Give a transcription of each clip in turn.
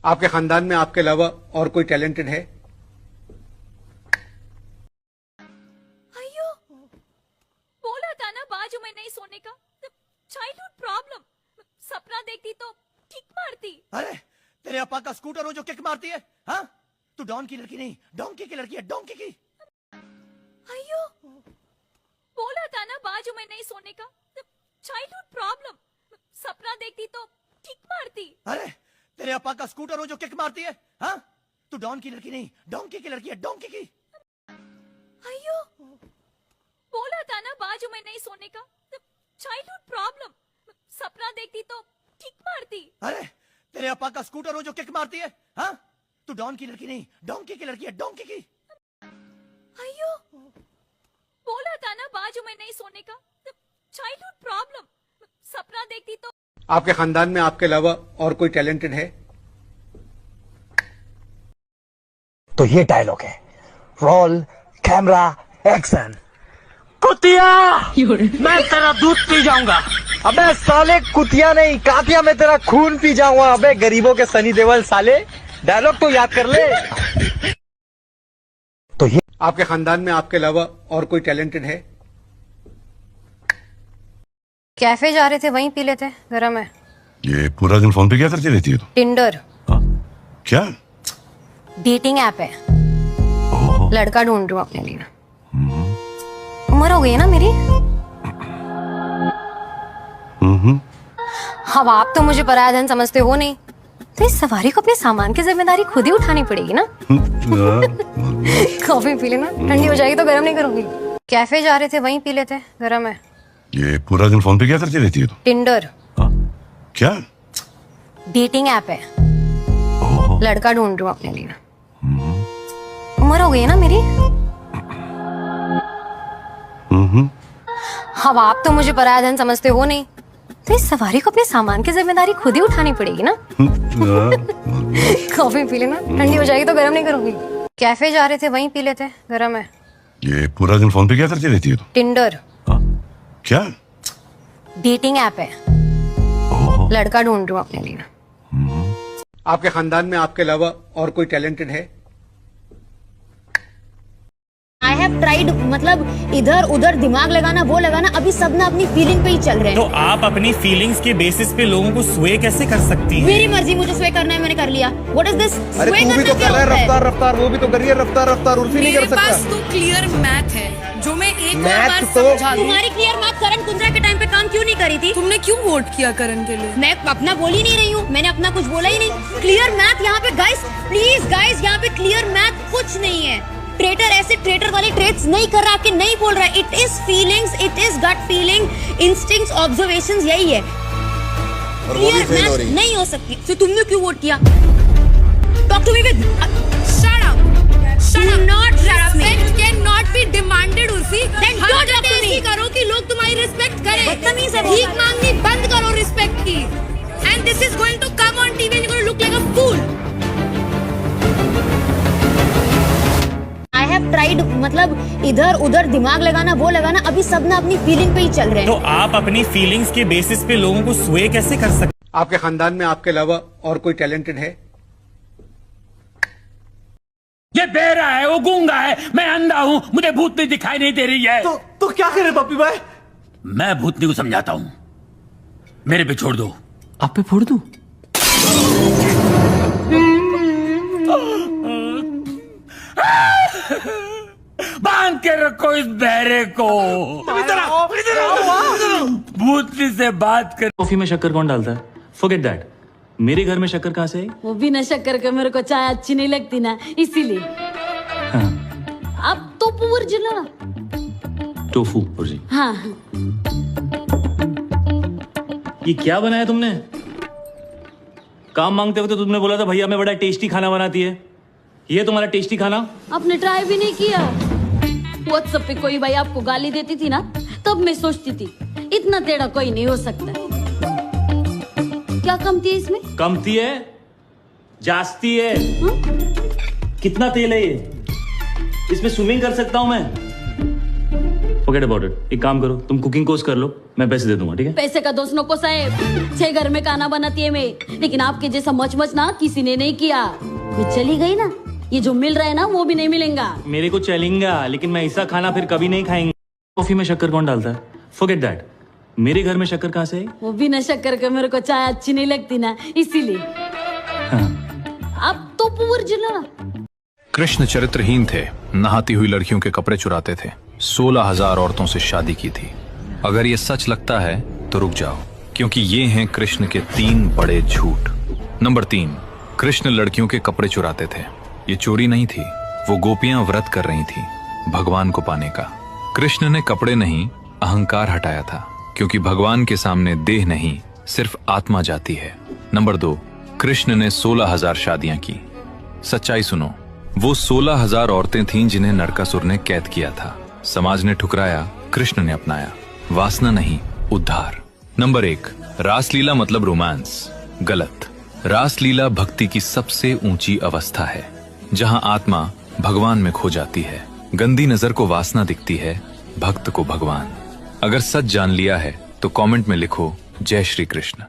आपके खानदान में आपके अलावा और कोई टैलेंटेड है? अयो, बोला था ना बाजू में नहीं सोने का। Childhood problem. सपना देखती तो किक मारती। अरे तेरे अपा का स्कूटर हो जो किक मारती है? हाँ, तू डॉन की लड़की नहीं, डोंकी की लड़की है, डोंकी की। अयो, बोला था ना बाजू में नहीं सोने का। Childhood problem. सपना देखती तो किक मारती। अरे तेरे अपा का स्कूटर हो जो किक मारती है? हाँ, तू डॉन की लड़की नहीं, डोंकी की लड़की है, डोंकी की। अयो, बोला था ना बाजू में नहीं सोने का। Childhood problem. सपना देखती तो किक मारती। अरे तेरे अपा का स्कूटर हो जो किक मारती है? हाँ, तू डॉन की लड़की नहीं, डोंकी की लड़की है, डोंकी की। अयो, बोला था ना बाजू में नहीं सोने का। Childhood problem. सपना देखती तो। आपके खानदान में आपके अलावा और कोई टैलेंटेड है? तो ये डायलॉग है, रोल कैमरा एक्शन। कुतिया, मैं तेरा दूध पी जाऊंगा। अबे साले कुतिया नहीं, कातिया मैं तेरा खून पी जाऊंगा। अबे गरीबों के सनी देओल साले, डायलॉग तो याद कर ले। तो ये आपके खानदान में आपके अलावा और कोई टैलेंटेड है? कैफे जा रहे थे, वहीं पी लेते, गरम है। ये पूरा दिन फोन पे क्या करती रहती है तू? टिंडर क्या? डेटिंग ऐप है। लड़का ढूंढ रही हूँ अपने लिए। उम्र हो गई है ना मेरी। अब आप तो मुझे पराया धन समझते हो नहीं, तो इस सवारी को अपने सामान की जिम्मेदारी खुद ही उठानी पड़ेगी ना। कॉफी पी लेना, ठंडी हो जाएगी तो गर्म नहीं करूंगी। कैफे जा रहे थे, वहीं पी लेते, गरम है। ये पूरा दिन फोन पे क्या करती रहती है तू? टिंडर क्या? डेटिंग ऐप है। लड़का ढूंढ रही हूँ अपने लिए। उम्र हो गई है ना मेरी। अब आप तो मुझे पराया धन समझते हो नहीं, तो इस सवारी को अपने सामान की जिम्मेदारी खुद ही उठानी पड़ेगी ना। कॉफी पी लेना, ठंडी हो जाएगी तो गर्म नहीं करूंगी। कैफे जा रहे थे, वहीं पी लेते, गरम है। ये पूरा दिन फोन पे क्या करती रहती है तू? टिंडर क्या? डेटिंग ऐप है। लड़का ढूंढ रही हूँ अपने लिए। आपके खानदान में आपके अलावा और कोई टैलेंटेड है? आई हैव ट्राइड, मतलब इधर उधर दिमाग लगाना, वो लगाना, अभी सब ना अपनी फीलिंग पे ही चल रहे हैं। तो आप अपनी फीलिंग्स के बेसिस पे लोगों को स्वे कैसे कर सकती हैं? मेरी मर्जी, मुझे स्वे करना है, मैंने कर लिया। What is this? अरे तू भी तो कर रहा है रफ्तार रफ्तार, वो भी तो कर रही है रफ्तार रफ्तार, उल्फी नहीं कर सकता। मेरे पास तो क्लियर मैथ है जो मैं एक मैथ बार तो समझा दूं। तुम्हारी क्लियर मैथ करण कुंद्रा के टाइम पे काम क्यों नहीं करी थी? तुमने क्यों वोट किया करण के लिए? मैं अपना बोल ही नहीं रही हूँ, मैंने अपना कुछ बोला ही नहीं। क्लियर मैथ यहाँ पे गाइस, प्लीज गाइस, यहाँ पे क्लियर मैथ कुछ नहीं है। ट्रेटर ऐसे ट्रेटर वाले ट्रेड्स नहीं कर रहा कि नहीं बोल रहा है। It is feelings, it is gut feeling, instincts, observations, यही है। क्लियर मैथ नहीं हो सकती। तो तुमने क्यों वोट किया? Talk to me with shut up, shut up, not respect can not be demanded Urfi. Then don't talk to me. ऐसी करो कि लोग तुम्हारी रिस्पेक्ट करें। बदतमीज है वो। भीख मांगनी बंद करो रिस्पेक्ट की। And this is going to come on TV and you going to look like a fool. I have tried, मतलब इधर उधर दिमाग लगाना, वो लगाना, अभी सब ना अपनी फीलिंग पे ही चल रहे हैं। तो आप अपनी फीलिंग्स के बेसिस पे लोगों को स्वे कैसे कर सकते? आपके खानदान में आपके अलावा और कोई टैलेंटेड है? ये बेरा है, वो गूंगा है, मैं अंधा हूँ, मुझे भूतनी दिखाई नहीं दे रही है। तो क्या करे पप्पी भाई? मैं भूतनी को समझाता हूँ, मेरे पे छोड़ दो। आप पे फोड़ दूं? बांध के रखो इस बहरे को। भूतनी से बात कर। कॉफी में शक्कर कौन डालता है? Forget that. मेरे घर में शक्कर कहाँ से आई? वो बिना शक्कर के मेरे को चाय अच्छी नहीं लगती ना, इसीलिए। हाँ। अब तो पूरा टोफू जी। हाँ। ये क्या बनाया तुमने? काम मांगते वक्त तो तुमने बोला था भैया मैं बड़ा टेस्टी खाना बनाती है। ये तुम्हारा टेस्टी खाना? आपने ट्राई भी नहीं किया। व्हाट्सएप पे कोई भाई आपको गाली देती थी ना, तब मैं सोचती थी इतना टेढ़ा कोई नहीं हो सकता। क्या कमती है इसमें? कमती है, जास्ती है। कितना तेल है ये? इसमें स्विमिंग कर सकता हूं मैं। Forget about it. एक काम करो, तुम कुकिंग कोर्स कर लो, मैं पैसे दे दूंगा, ठीक है? पैसे का दोस्त नको साहेब, 6 घर में खाना बनाती है मैं, लेकिन आपके जैसा मच ना किसी ने नहीं किया। मैं चली गई ना, ये जो मिल रहा है ना वो भी नहीं मिलेगा। मेरे को चलेगा, लेकिन मैं ऐसा खाना फिर कभी नहीं खाएंगे। कॉफी में शक्कर कौन डालता है? Forget that. मेरे घर में शक्कर कहाँ से आई? वो बिना शक्कर के मेरे को चाय अच्छी नहीं लगती ना, इसीलिए। आप तो ओरिजिनल। कृष्ण चरित्रहीन थे, नहाती हुई लड़कियों के कपड़े चुराते थे, 16,000 औरतों से शादी की थी। अगर ये सच लगता है तो रुक जाओ, क्योंकि ये हैं कृष्ण के 3 बड़े झूठ। नंबर 3, कृष्ण लड़कियों के कपड़े चुराते थे। ये चोरी नहीं थी, वो गोपियां व्रत कर रही थी भगवान को पाने का। कृष्ण ने कपड़े नहीं, अहंकार हटाया था, क्योंकि भगवान के सामने देह नहीं, सिर्फ आत्मा जाती है। नंबर 2, कृष्ण ने 16,000 शादियां की। सच्चाई सुनो, वो 16,000 औरतें थीं जिन्हें नरकासुर ने कैद किया था। समाज ने ठुकराया, कृष्ण ने अपनाया। वासना नहीं, उद्धार। नंबर 1, रासलीला मतलब रोमांस। गलत। रासलीला भक्ति की सबसे ऊंची अवस्था है, जहां आत्मा भगवान में खो जाती है। गंदी नजर को वासना दिखती है, भक्त को भगवान। अगर सच जान लिया है तो कमेंट में लिखो जय श्री कृष्ण।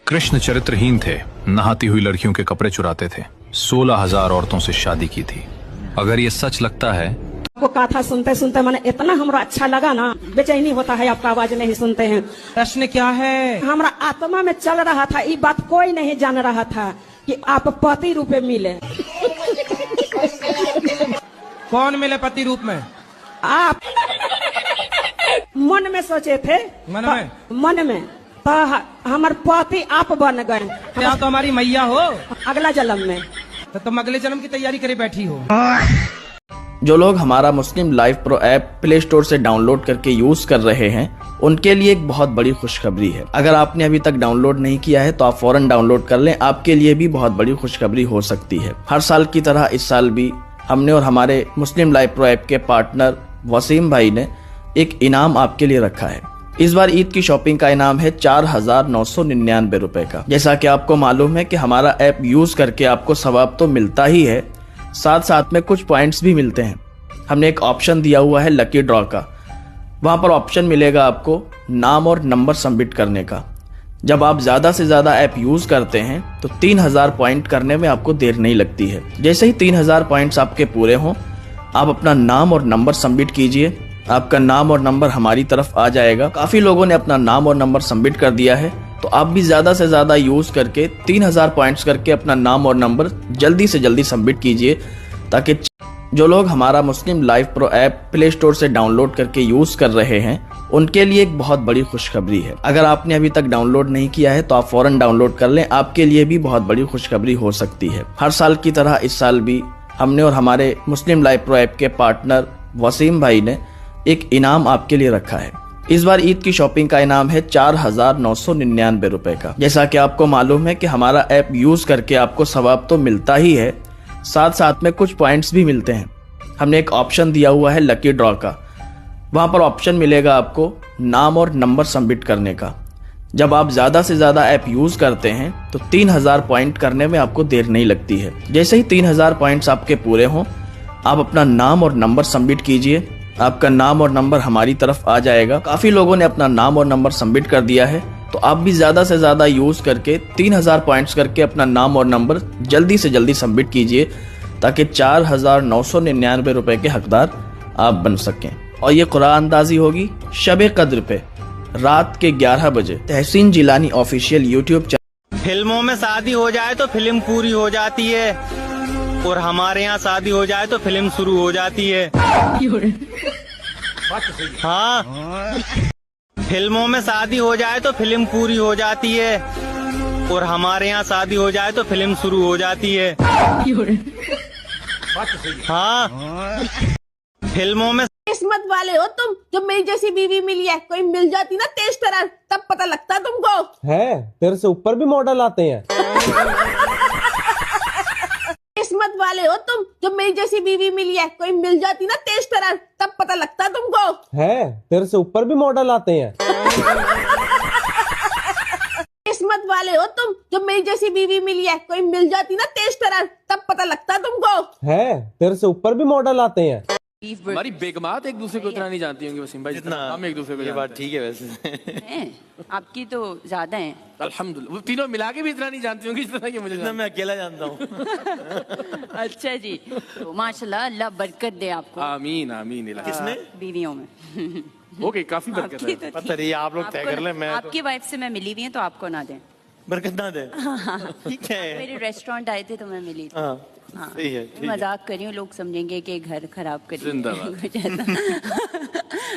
कृष्ण चरित्रहीन थे, नहाती हुई लड़कियों के कपड़े चुराते थे, 16,000 औरतों से शादी की थी। अगर ये सच लगता है आपको कथा सुनते सुनते मैंने इतना हमरा अच्छा लगा ना, बेचैनी होता है आपका आवाज नहीं सुनते हैं। प्रश्न क्या है? हमारा आत्मा में चल रहा था, ये बात कोई नहीं जान रहा था कि आप पति रूप में मिले। कौन मिले पति रूप में? आप मन में सोचे थे, मन में तो हमारे पति आप बन गए। क्या तो हमारी मैया हो अगला जन्म में, तो तुम अगले जन्म की तैयारी करे बैठी हो। जो लोग हमारा Muslim live pro app play store से डाउनलोड करके यूज कर रहे हैं, उनके लिए एक बहुत बड़ी खुशखबरी है। अगर आपने अभी तक डाउनलोड नहीं किया है तो आप फौरन डाउनलोड कर लें, आपके लिए भी बहुत बड़ी खुशखबरी हो सकती है। हर साल की तरह इस साल भी हमने और हमारे मुस्लिम लाइव प्रो ऐप के पार्टनर वसीम भाई ने एक इनाम आपके लिए रखा है। इस बार ईद की शॉपिंग का इनाम है 4,999 रुपए का। जैसा कि आपको मालूम है कि हमारा ऐप यूज करके आपको सवाब तो मिलता ही है, साथ साथ में कुछ पॉइंट्स भी मिलते हैं। हमने एक ऑप्शन दिया हुआ है लकी ड्रॉ का, वहां पर ऑप्शन मिलेगा आपको नाम और नंबर सबमिट करने का। जब आप ज्यादा से ज्यादा ऐप यूज करते हैं तो 3,000 पॉइंट करने में आपको देर नहीं लगती है। जैसे ही 3,000 पॉइंट्स आपके पूरे हों, आप अपना नाम और नंबर सबमिट कीजिए, आपका नाम और नंबर हमारी तरफ आ जाएगा। काफी लोगों ने अपना नाम और नंबर सबमिट कर दिया है, तो आप भी ज्यादा से ज्यादा यूज करके 3,000 पॉइंट्स करके अपना नाम और नंबर जल्दी से जल्दी सबमिट कीजिए, ताकि जो लोग हमारा Muslim live pro app play store से डाउनलोड करके यूज कर रहे हैं, उनके लिए एक बहुत बड़ी खुशखबरी है। अगर आपने अभी तक डाउनलोड नहीं किया है तो आप फौरन डाउनलोड कर लें, आपके लिए भी बहुत बड़ी खुशखबरी हो सकती है। हर साल की तरह इस साल भी हमने और हमारे मुस्लिम लाइव प्रो ऐप के पार्टनर वसीम भाई ने एक इनाम आपके लिए रखा है। इस बार ईद की शॉपिंग का इनाम है 4,999 रुपए का। जैसा कि आपको मालूम है कि हमारा ऐप यूज करके आपको सवाब तो मिलता ही है, साथ साथ में कुछ पॉइंट्स भी मिलते हैं। हमने एक ऑप्शन दिया हुआ है लकी ड्रॉ का, वहां पर ऑप्शन मिलेगा आपको नाम और नंबर सबमिट करने का। जब आप ज्यादा से ज्यादा ऐप यूज करते हैं तो 3,000 पॉइंट करने में आपको देर नहीं लगती है। जैसे ही 3,000 पॉइंट्स आपके पूरे हों, आप अपना नाम और नंबर सबमिट कीजिए, आपका नाम और नंबर हमारी तरफ आ जाएगा। काफी लोगों ने अपना नाम और नंबर सबमिट कर दिया है, तो आप भी ज्यादा से ज्यादा यूज करके 3,000 पॉइंट्स करके अपना नाम और नंबर जल्दी से जल्दी सबमिट कीजिए, ताकि 4,999 रुपए के हकदार आप बन सकें। और ये कुरान अंदाजी होगी शबे कद्र पे रात के 11 बजे तहसीन जिलानी ऑफिशियल यूट्यूब चैनल। फिल्मों में शादी हो जाए तो फिल्म पूरी हो जाती है, और हमारे यहाँ शादी हो जाए तो फिल्म शुरू हो जाती है। हाँ, फिल्मों में शादी हो जाए तो फिल्म पूरी हो जाती है, और हमारे यहाँ शादी हो जाए तो फिल्म शुरू हो जाती है। हाँ, फिल्मों में किस्मत वाले हो तुम, जो मेरी जैसी बीवी मिली है। कोई मिल जाती ना तेज तरह, तब पता लगता तुमको। है, तेरे से ऊपर भी मॉडल आते हैं। किस्मत वाले हो तुम, जो मेरी जैसी बीवी मिली है। कोई मिल जाती ना तेज तरह, तब पता लगता तुमको। है, तेरे से ऊपर भी मॉडल आते हैं। किस्मत वाले हो तुम, जो मेरी जैसी बीवी मिली है। कोई मिल जाती ना तेज तरह, तब पता लगता तुमको। है तेरे से ऊपर भी मॉडल आते हैं। हमारी बेगमात एक दूसरे को इतना नहीं जानती होंगी वसीम भाई जितना हम एक दूसरे को। ये बात ठीक है वैसे आपकी तो ज्यादा है। अल्हम्दुलिल्लाह, वो तीनों मिला के भी इतना नहीं जानती होंगी जितना कि मुझे। मैं अकेला जानता हूँ। अच्छा जी, तो माशाल्लाह, अल्लाह बरकत दे आपको। आमीन आमीन। किसमें? बीवियों में। ओके, काफी बरकत है। पता नहीं, आप लोग तय कर लें। मैं आपकी वाइफ से मैं मिली हुई हूँ, तो आपको ना दें। बरकत ना दे। ठीक है। मेरे रेस्टोरेंट आए थे तो मैं मिली थी। हाँ, सही है। मजाक कर रही हूँ, लोग समझेंगे कि घर खराब करी।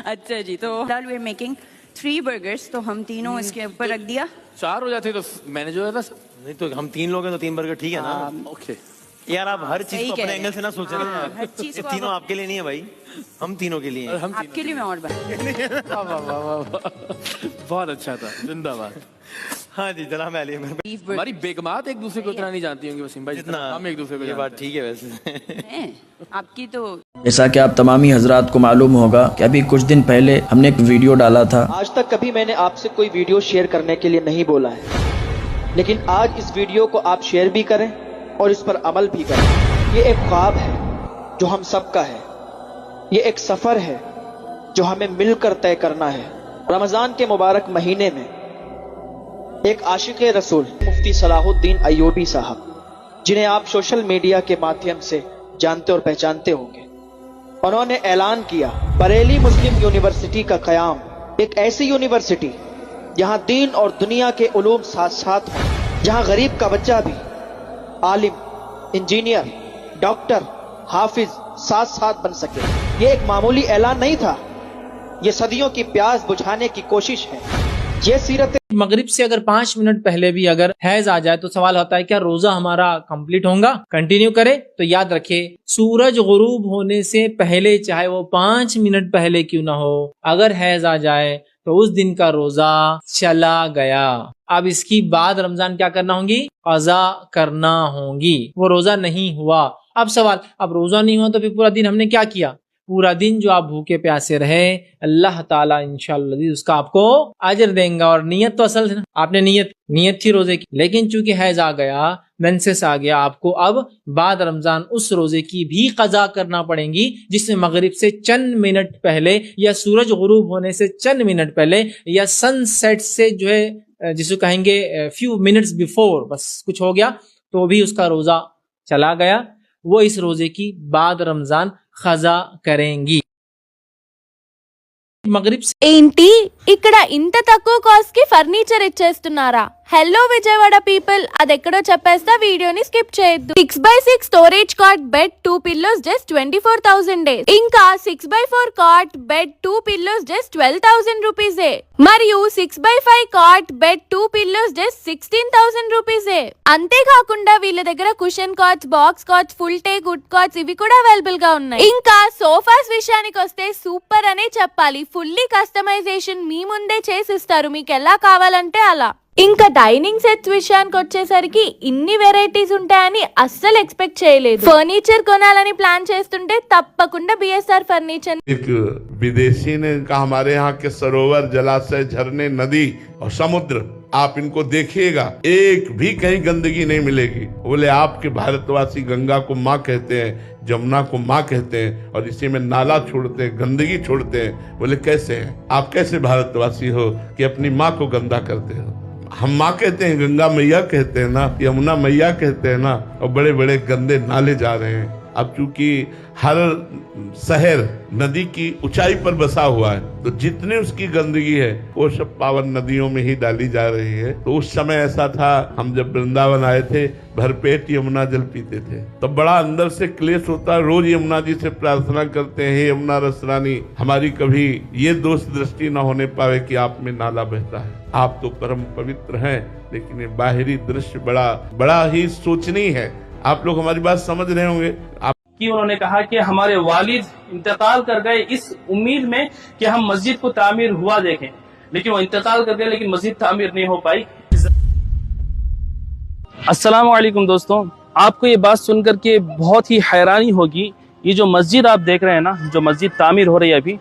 अच्छा जी, तो वी आर मेकिंग 3 बर्गर्स, तो हम तीनों इसके ऊपर रख दिया। 4 हो जाते तो मैनेज हो जाता। नहीं तो हम 3 लोग हैं तो 3 बर्गर ठीक है ना। ओके यार, आप हर चीज को अपने एंगल से ना सोच रहे हैं। हर चीज को तीनों आपके लिए नहीं है भाई, हम तीनों के लिए हैं। आपके लिए मैं और बहुत अच्छा था, जिंदाबाद। हाँ जी जनाब, हमारी बेगमात एक दूसरे को इतना नहीं जानती होंगी वसीम भाई जितना हम एक दूसरे को। ये बात ठीक है वैसे आपकी तो। जैसा कि आप तमामी हजरात को मालूम होगा कि अभी कुछ दिन पहले हमने एक वीडियो डाला था। आज तक कभी मैंने आपसे कोई वीडियो शेयर करने के लिए नहीं बोला है, लेकिन आज इस वीडियो को आप शेयर भी करें और इस पर अमल भी करें। ये एक ख्वाब है जो हम सबका है, ये एक सफर है जो हमें मिलकर तय करना है। रमजान के मुबारक महीने में एक आशिक रसूल मुफ्ती सलाहुद्दीन अय्यूबी साहब, जिन्हें आप सोशल मीडिया के माध्यम से जानते और पहचानते होंगे, उन्होंने ऐलान किया बरेली मुस्लिम यूनिवर्सिटी का क़याम। एक ऐसी यूनिवर्सिटी जहां दीन और दुनिया के उलूम साथ साथ हों, जहां गरीब का बच्चा भी आलिम, इंजीनियर, डॉक्टर, हाफिज साथ साथ बन सके। ये एक मामूली ऐलान नहीं था, ये सदियों की प्यास बुझाने की कोशिश है। ये सीरत मगरिब से अगर 5 मिनट पहले भी अगर हैज आ जाए तो सवाल होता है क्या रोजा हमारा कंप्लीट होगा? कंटिन्यू करे तो याद रखे, सूरज गुरूब होने से पहले, चाहे वो 5 मिनट पहले क्यों ना हो, अगर हैज आ जाए तो उस दिन का रोजा चला गया। अब इसकी बाद रमजान क्या करना होगी? कज़ा करना होगी। वो रोजा नहीं हुआ। अब सवाल, अब रोजा नहीं हुआ तो फिर पूरा दिन हमने क्या किया? पूरा दिन जो आप भूखे प्यासे रहे, अल्लाह ताला इंशाअल्लाह उसका आपको अजर देंगे। और नियत तो असल है ना, आपने नियत थी रोजे की, लेकिन चूंकि हैज आ गया, मेंसेस आ गया, आपको अब बाद रमजान उस रोजे की भी कज़ा करना पड़ेगी जिसमें मगरिब से चंद मिनट पहले या सूरज गुरूब होने से चंद मिनट पहले या सनसेट से जो है जिसको कहेंगे फ्यू मिनट्स बिफोर, बस कुछ हो गया तो भी उसका रोजा चला गया। वो इस रोजे की बाद रमजान खजा करेंगी। మగరిబ్ ఏంటి ఇక్కడ ఇంత తక్కువ కాస్ట్ కి ఫర్నిచర్ ఇచ్చేస్తున్నారా? హలో విజయవాడ పీపుల్, అదెక్కడో చెప్పేస్తా, వీడియోని స్కిప్ చేయొద్దు. 6x6 storage cot bed 2 pillows just 24,000 ఇంకా 6x4 cot bed 2 pillows just 12,000 రూపీసే. మరియు 6x5 cot bed 2 pillows just 16,000 రూపీసే. అంతేకాకుండా వీళ్ళ దగ్గర cushion cots, box cots, full టే గుడ్ కాట్స్ ఇవి కూడా అవైలబుల్ గా ఉన్నాయి. ఇంకా సోఫాస్ విషయానికి వస్తే సూపర్ అనే చెప్పాలి. ఫుల్లీ కస్టమైజేషన్ మీ ముందే చేసిస్తారు, మీకు ఎలా కావాలంటే అలా. ఇంకా డైనింగ్ సెట్స్ విషయానికి వచ్చేసరికి ఇన్ని వెరైటీస్ ఉంటాయని అస్సలు ఎక్స్పెక్ట్ చేయలేదు. ఫర్నిచర్ కొనాలని ప్లాన్ చేస్తుంటే తప్పకుండా బిఎస్ఆర్ ఫర్నిచర్. एक विदेशी ने कहा हमारे यहाँ के सरोवर, जलाशय, झरने, नदी और समुद्र आप इनको देखिएगा, एक भी कहीं गंदगी नहीं मिलेगी। बोले आपके भारतवासी गंगा को माँ कहते हैं, जमुना को माँ कहते हैं और इसी में नाला छोड़ते हैं, गंदगी छोड़ते हैं। बोले कैसे हैं आप, कैसे भारतवासी हो कि अपनी माँ को गंदा करते हो? हम माँ कहते हैं, गंगा मैया कहते हैं ना, यमुना मैया कहते हैं ना, और बड़े बड़े गंदे नाले जा रहे हैं। अब चूंकि हर शहर नदी की ऊंचाई पर बसा हुआ है, तो जितनी उसकी गंदगी है वो सब पावन नदियों में ही डाली जा रही है। तो उस समय ऐसा था, हम जब वृंदावन आए थे, भरपेट यमुना जल पीते थे, तो बड़ा अंदर से क्लेश होता। रोज यमुना जी से प्रार्थना करते हैं, हे यमुना रसरानी, हमारी कभी ये दोष दृष्टि न होने पावे कि आप में नाला बहता है। आप तो परम पवित्र हैं, लेकिन ये बाहरी दृश्य बड़ा ही सोचनीय है। आप लोग हमारी बात समझ रहे होंगे। कि उन्होंने कहा कि हमारे वालिद इंतकाल कर गए इस उम्मीद में कि हम मस्जिद को तामीर हुआ देखें, लेकिन वो इंतकाल कर गए लेकिन मस्जिद तामीर नहीं हो पाई। अस्सलाम वालेकुम दोस्तों, आपको ये बात सुनकर के बहुत ही हैरानी होगी। ये जो मस्जिद आप देख रहे हैं ना, जो मस्जिद तामीर हो रही है अभी,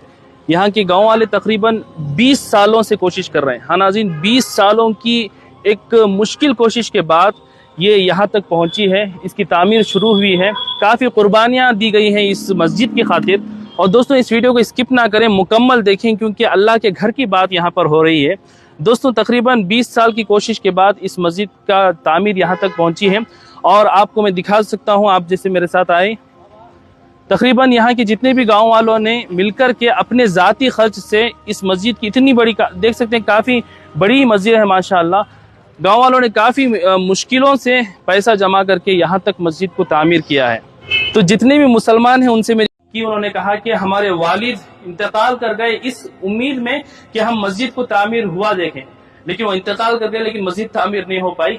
यहाँ के गाँव वाले तकरीबन 20 सालों से कोशिश कर रहे हैं। हाँ नाज़रीन, 20 सालों की एक मुश्किल कोशिश के बाद ये यहाँ तक पहुँची है, इसकी तामीर शुरू हुई है। काफ़ी कुर्बानियाँ दी गई हैं इस मस्जिद की खातिर। और दोस्तों इस वीडियो को स्किप ना करें, मुकम्मल देखें, क्योंकि अल्लाह के घर की बात यहाँ पर हो रही है। दोस्तों तकरीबन 20 साल की कोशिश के बाद इस मस्जिद का तामीर यहाँ तक पहुँची है। और आपको मैं दिखा सकता हूँ, आप जैसे मेरे साथ आए, तकरीबन यहाँ के जितने भी गांव वालों ने मिलकर के अपने ज़ाती खर्च से इस मस्जिद की इतनी बड़ी, देख सकते हैं काफ़ी बड़ी मस्जिद है माशाअल्लाह। गांव वालों ने काफ़ी मुश्किलों से पैसा जमा करके यहाँ तक मस्जिद को तामीर किया है। तो जितने भी मुसलमान हैं उनसे मेरी कि उन्होंने कहा कि हमारे वालिद इंतकाल कर गए इस उम्मीद में कि हम मस्जिद को तामीर हुआ देखें, लेकिन वो इंतकाल कर गए लेकिन मस्जिद तामीर नहीं हो पाई।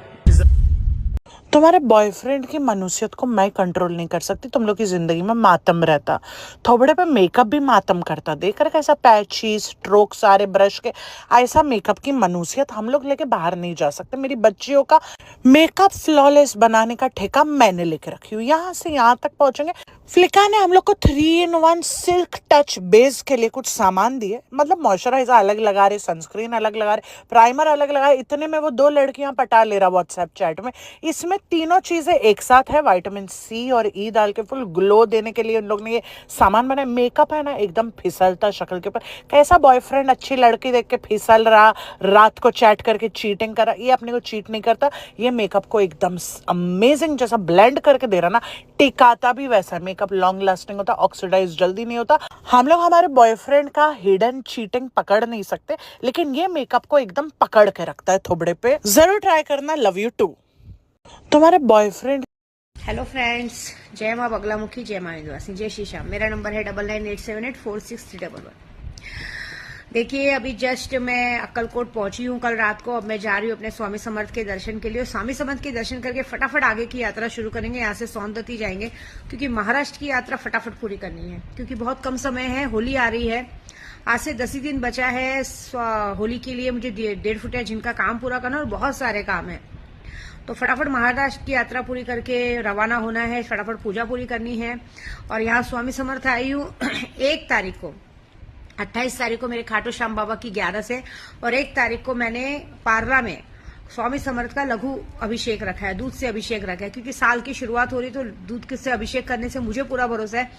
तुम्हारे बॉयफ्रेंड की मनुष्यत को मैं कंट्रोल नहीं कर सकती, तुम लोग की जिंदगी में मातम रहता, थोबड़े पे मेकअप भी मातम करता, देख कर कैसा पैची स्ट्रोक सारे ब्रश के, ऐसा मेकअप की मनुष्यत हम लोग लेके बाहर नहीं जा सकते। मेरी बच्चियों का मेकअप फ्लॉलेस बनाने का ठेका मैंने लेके रखी हूँ, यहाँ से यहाँ तक पहुंचेंगे। फ्लिका ने हम लोग को 3-in-1 सिल्क टच बेस के लिए कुछ सामान दिए, मतलब मॉइस्चराइजर अलग लगा रहे, सनस्क्रीन अलग लगा रहे, प्राइमर अलग लगा रहे, इतने में वो 2 लड़कियां पटा ले रहा व्हाट्सएप चैट में। इसमें तीनों चीजें एक साथ है, विटामिन सी और ई डाल के फुल ग्लो देने के लिए उन लोग ने ये सामान बनाया। मेकअप है ना एकदम फिसलता शक्ल के ऊपर, कैसा बॉयफ्रेंड अच्छी लड़की देख के फिसल रहा, रात को चैट करके चीटिंग कर रहा, ये अपने को चीट नहीं करता, ये मेकअप को एकदम अमेजिंग जैसा ब्लेंड करके दे रहा ना, टिकाता भी वैसा। मेकअप लॉन्ग लास्टिंग होता, ऑक्सीडाइज जल्दी नहीं होता। हम लोग हमारे बॉयफ्रेंड का हिडन चीटिंग पकड़ नहीं सकते, लेकिन ये मेकअप को एकदम पकड़ के रखता है थोबड़े पे। जरूर ट्राई करना, लव यू टू। तुम्हारे बॉयफ्रेंड। हेलो फ्रेंड्स, जय माँ बगलामुखी, जय माँ निवासी, जय श्री श्याम। मेरा नंबर है 9987846311। देखिए अभी जस्ट मैं अक्कलकोट पहुंची हूँ कल रात को। अब मैं जा रही हूँ अपने स्वामी समर्थ के दर्शन के लिए। स्वामी समर्थ के दर्शन करके फटाफट आगे की यात्रा शुरू करेंगे। यहाँ से सोनदती जाएंगे, क्योंकि महाराष्ट्र की यात्रा फटाफट पूरी करनी है, क्योंकि बहुत कम समय है, होली आ रही है, आज से 10 ही दिन बचा है होली के लिए। मुझे 1.5 फुटिया जिनका काम पूरा करना और बहुत सारे काम है, तो फटाफट महाराष्ट्र की यात्रा पूरी करके रवाना होना है, फटाफट पूजा पूरी करनी है। और यहाँ स्वामी समर्थ आई हूँ 1 तारीख को, 28 तारीख को मेरे खाटू श्याम बाबा की 11 से, और 1 तारीख को मैंने पार्ला में स्वामी समर्थ का लघु अभिषेक रखा है, दूध से अभिषेक रखा है, क्योंकि साल की शुरुआत हो रही तो दूध से अभिषेक करने से मुझे पूरा भरोसा है,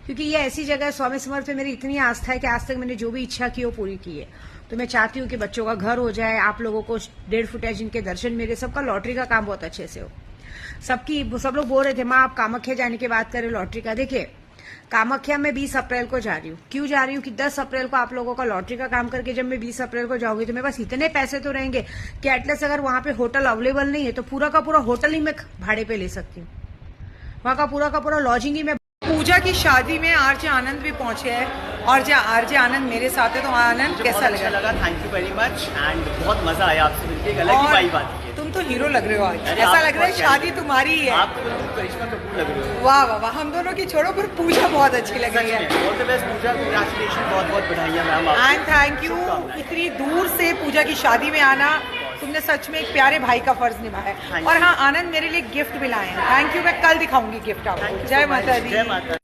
क्योंकि ये ऐसी जगह है, स्वामी समर्थ पे मेरी इतनी आस्था है कि आज तक मैंने जो भी इच्छा की वो पूरी की है। तो मैं चाहती हूँ कि बच्चों का घर हो जाए, आप लोगों को 1.5 फुटिया जिनके दर्शन मिले, सबका लॉटरी का काम बहुत अच्छे से हो। सब लोग बोल रहे थे माँ आप कामाख्या जाने की बात करें लॉटरी का। देखिए कामाख्या में 20 अप्रैल को जा रही हूँ। क्यों जा रही हूँ कि 10 अप्रैल को आप लोगों का लॉटरी का काम करके जब मैं 20 अप्रैल को जाऊंगी तो मेरे पास इतने पैसे तो रहेंगे कि एटलीस्ट अगर वहां पे होटल अवेलेबल नहीं है तो पूरा का पूरा होटल ही मैं भाड़े पे ले सकती हूँ, वहां का पूरा लॉजिंग ही मैं। पूजा की शादी में आरजे आनंद भी पहुंचे हैं, और जो आरजे आनंद मेरे साथ है, तो आनंद कैसा अच्छा लगा? Thank you very much and बहुत मजा आया आपसे मिलकर, एक अलग ही वाइब आती है। तुम तो हीरो लग रहे हो आज, ऐसा लग रहा है शादी तुम्हारी ही है। आप तो करिश्मा कपूर लग रहे हो। वाह वाह वाह, हम दोनों की छोड़ो, पर पूजा बहुत अच्छी लग रही है। All the best Pooja, congratulation, बहुत बधाइयां मैम। एंड थैंक यू, इतनी दूर से पूजा की शादी में आना, तुमने सच में एक प्यारे भाई का फर्ज निभाया है। और हाँ आनंद मेरे लिए गिफ्ट भी लाए हैं, थैंक यू, मैं कल दिखाऊंगी गिफ्ट आपको। जय माता दी। जय माता।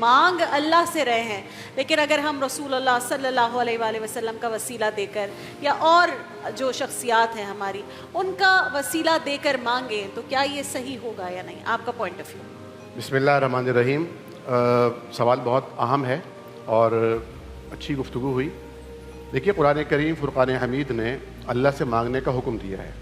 मांग अल्लाह से रहे हैं, लेकिन अगर हम रसूल अल्लाह सल्लल्लाहु अलैहि वसल्लम का वसीला देकर या और जो शख्सियात हैं हमारी उनका वसीला देकर मांगे तो क्या ये सही होगा या नहीं? आपका पॉइंट ऑफ व्यू। बिस्मिल्लाहिर्रहमानिर्रहीम। सवाल बहुत अहम है और अच्छी गुफ्तगू हुई। देखिए कुरान करीम फुरक़ान हमीद ने अल्लाह से मांगने का हुक्म दिया है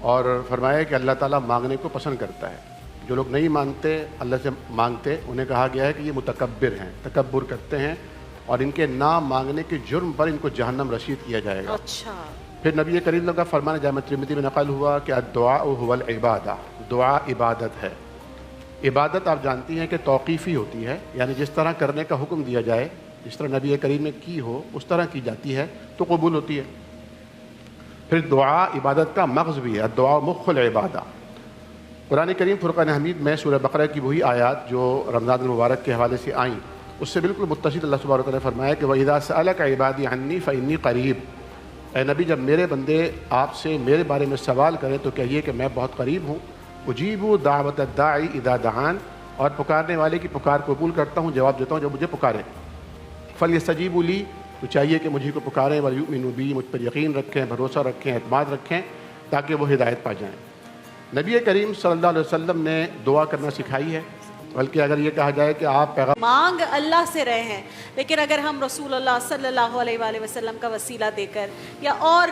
और फरमाया कि अल्लाह ताला मांगने को पसंद करता है। जो लोग नहीं मांगते, अल्लाह से मांगते, उन्हें कहा गया है कि ये मुतकब्बिर हैं, तकब्बुर करते हैं और इनके ना मांगने के जुर्म पर इनको जहन्नम रसीद किया जाएगा। अच्छा। फिर नबी करीम का फरमान जामे तिरमिज़ी में नक़ल हुआ कि दुआ हुवल इबादा, दुआ इबादत है। इबादत आप जानती हैं कि तौक़ीफ़ी होती है, यानी जिस तरह करने का हुक्म दिया जाए, जिस तरह नबी करीम ने की हो उस तरह की जाती है तो कबूल होती है। फिर दुआ इबादत का मग़ज़ भी है, दुआ मुख्खुल इबादा। कुरान करीम फुरक़ान हमीद में सूरह बक़रा की वही आयत जो रमज़ान मुबारक के हवाले से आई, उससे बिल्कुल मुत्तसिल अल्लाह सुब्हानहू व तआला ने फरमाया कि वइज़ा सअलक इबादी अन्नी फ़इन्नी क़रीब। ए नबी, जब मेरे बंदे आपसे मेरे बारे में सवाल करें तो कहिए कि मैं बहुत करीब हूँ। उजीबु दावत दाई इदा दआन, और पुकारने वाले की पुकार कबूल करता हूँ, जवाब देता हूँ जब मुझे पुकारे। फल यस्तजीबू ली, तो चाहिए कि मुझे को पुकारें वयुमिनु बी, मुझ पर यकीन रखें, भरोसा रखें, एतमाद रखें, ताकि वो हिदायत पा जाएं। नबी करीम सल्लल्लाहु अलैहि वसल्लम ने दुआ करना सिखाई है, बल्कि अगर ये कहा जाए कि आप मांग अल्लाह से रहे हैं, लेकिन अगर हम रसूलुल्लाह सल्लल्लाहु अलैहि वसल्लम का वसीला देकर या और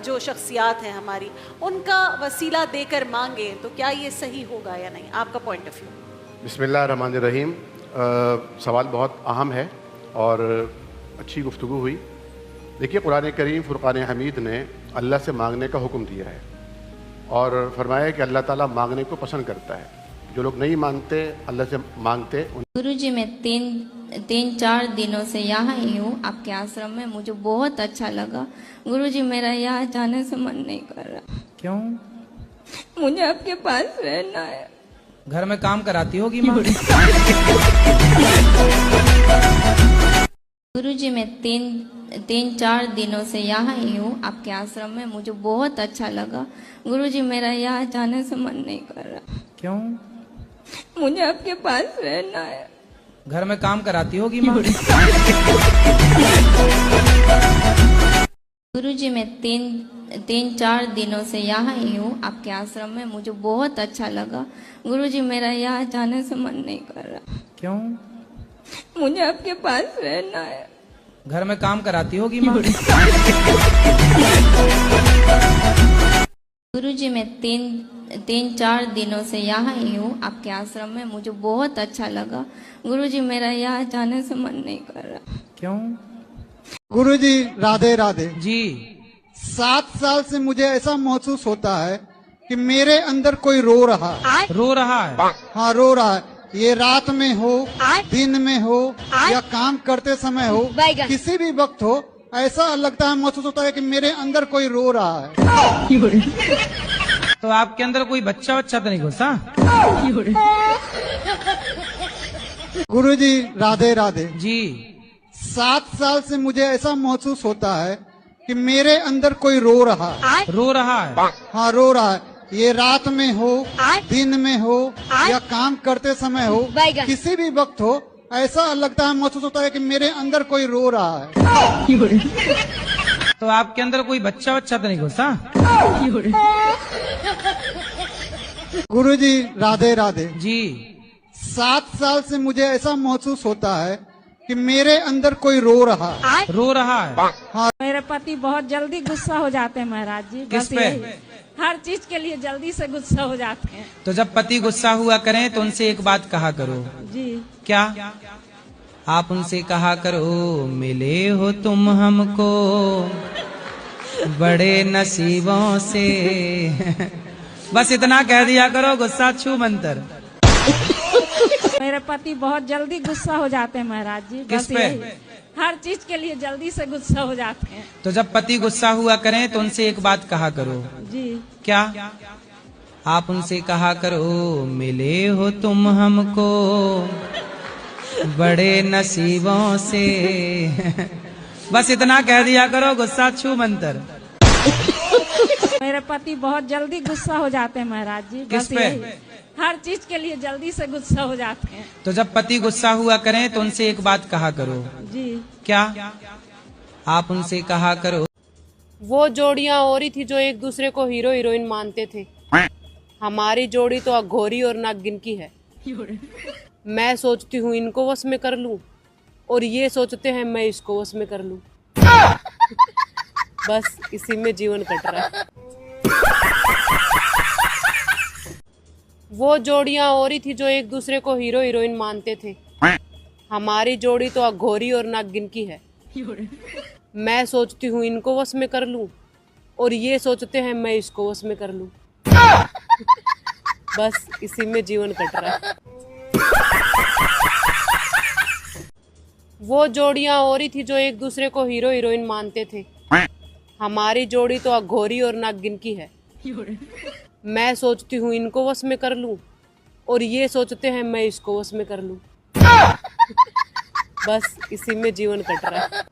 जो शख्सियात हैं हमारी उनका वसीला देकर मांगे तो क्या ये सही होगा या नहीं, आपका पॉइंट ऑफ व्यू? बिस्मिल्लाहिर्रहमानिर्रहीम। सवाल बहुत अहम है और अच्छी गुफ्तगू हुई। देखिए, कुरान करीम फुरक़ान हमीद ने अल्लाह से मांगने का हुक्म दिया है और फरमाया कि अल्लाह ताला मांगने को पसंद करता है। जो लोग नहीं मांगते, अल्लाह से मांगते। गुरुजी, मैं तीन चार दिनों से यहाँ ही हूँ आपके आश्रम में, मुझे बहुत अच्छा लगा। गुरुजी, मेरा यहाँ जाने से मन नहीं कर रहा। क्यों? मुझे आपके पास रहना है। घर में काम कराती होगी माँ। गुरुजी, मैं तीन चार दिनों से यहाँ ही हूँ आपके आश्रम में, मुझे बहुत अच्छा लगा। गुरुजी, मेरा यहाँ जाने से मन नहीं कर रहा। क्यों? मुझे आपके पास रहना है। घर में काम कराती होगी माँ। गुरुजी, मैं तीन चार दिनों से यहाँ ही हूँ आपके आश्रम में, मुझे बहुत अच्छा लगा। गुरुजी, मेरा यहाँ जाने से मन नहीं कर रहा। क्यों? मुझे आपके पास रहना है। घर में काम कराती होगी माँ। गुरुजी, मैं तीन चार दिनों से यहाँ ही हूँ आपके आश्रम में, मुझे बहुत अच्छा लगा। गुरुजी, मेरा यहाँ जाने से मन नहीं कर रहा। क्यों? गुरुजी, राधे राधे जी। 7 साल से मुझे ऐसा महसूस होता है कि मेरे अंदर कोई रो रहा है। रो रहा है? हाँ, रो रहा है। ये रात में हो, दिन में हो या काम करते समय हो, किसी भी वक्त हो, ऐसा लगता है, महसूस होता है कि मेरे अंदर कोई रो रहा है। तो आपके अंदर कोई बच्चा तो नहीं घुसा? गुरुजी, राधे राधे जी। 7 साल से मुझे ऐसा महसूस होता है कि मेरे अंदर कोई रो रहा है। रो रहा है? हाँ, रो रहा है। ये रात में हो, दिन में हो या काम करते समय हो, किसी भी वक्त हो, ऐसा लगता है, महसूस होता है कि मेरे अंदर कोई रो रहा है। तो आपके अंदर कोई बच्चा तो नहीं घुसा? गुरुजी, राधे राधे जी। 7 साल से मुझे ऐसा महसूस होता है कि मेरे अंदर कोई रो रहा है। रो रहा है? हाँ। मेरे पति बहुत जल्दी गुस्सा हो जाते हैं महाराज जी। किस पे? हर चीज के लिए जल्दी से गुस्सा हो जाते हैं। तो जब पति गुस्सा हुआ करें तो उनसे एक बात कहा करो। जी। क्या? आप उनसे कहा करो, मिले हो तुम हमको बड़े नसीबों से। बस इतना कह दिया करो, गुस्सा छू मंतर। मेरे पति बहुत जल्दी गुस्सा हो जाते हैं महाराज जी। किस पे? हर चीज के लिए जल्दी से गुस्सा हो जाते हैं। तो जब पति गुस्सा हुआ करें तो उनसे एक बात कहा करो। जी। क्या? आप उनसे कहा करो, मिले हो तुम हमको बड़े नसीबों से। बस इतना कह दिया करो, गुस्सा छू मंतर। मेरे पति बहुत जल्दी गुस्सा हो जाते हैं महाराज जी। किस पे? हर चीज के लिए जल्दी से गुस्सा हो जाते हैं। तो जब पति गुस्सा हुआ करें तो उनसे एक बात कहा करो। जी। क्या? आप उनसे कहा करो। वो जोड़ियां हो रही थी जो एक दूसरे को हीरो हीरोइन मानते थे। हमारी जोड़ी तो अघोरी और नागिन की है। मैं सोचती हूँ इनको वश में कर लूं और ये सोचते हैं मैं इसको वश में कर लूं। बस इसी में जीवन कट रहा है। वो जोड़ियां हो रही थी जो एक दूसरे को हीरो हीरोइन मानते थे। हमारी जोड़ी तो अघोरी और नागिन की है। मैं सोचती हूँ इनको वश में कर लूं और ये सोचते हैं मैं इसको वश में कर लूं। बस इसी में जीवन कट रहा है। वो जोड़ियां हो रही थी जो एक दूसरे को हीरो हीरोइन मानते थे। हमारी जोड़ी तो अघोरी और नागिन की है। मैं सोचती हूँ इनको वश में कर लूं और ये सोचते हैं मैं इसको वश में कर लूं। बस इसी में जीवन कट रहा है।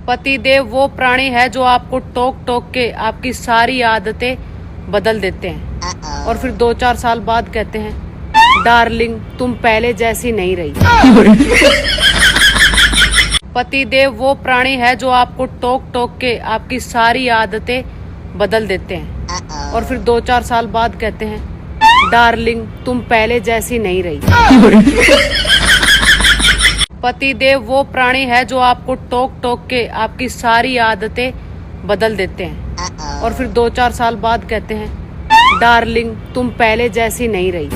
पति देव वो प्राणी है जो आपको टोक टोक के आपकी सारी आदतें बदल देते हैं और फिर 2-4 साल बाद कहते हैं डार्लिंग तुम पहले जैसी नहीं रही। पतिदेव वो प्राणी है जो आपको टोक टोक के आपकी सारी आदतें बदल देते हैं और फिर 2-4 साल बाद कहते हैं डार्लिंग तुम पहले जैसी नहीं रही। पतिदेव वो प्राणी है जो आपको टोक टोक के आपकी सारी आदतें बदल देते हैं और फिर 2-4 साल बाद कहते हैं डार्लिंग तुम पहले जैसी नहीं रही।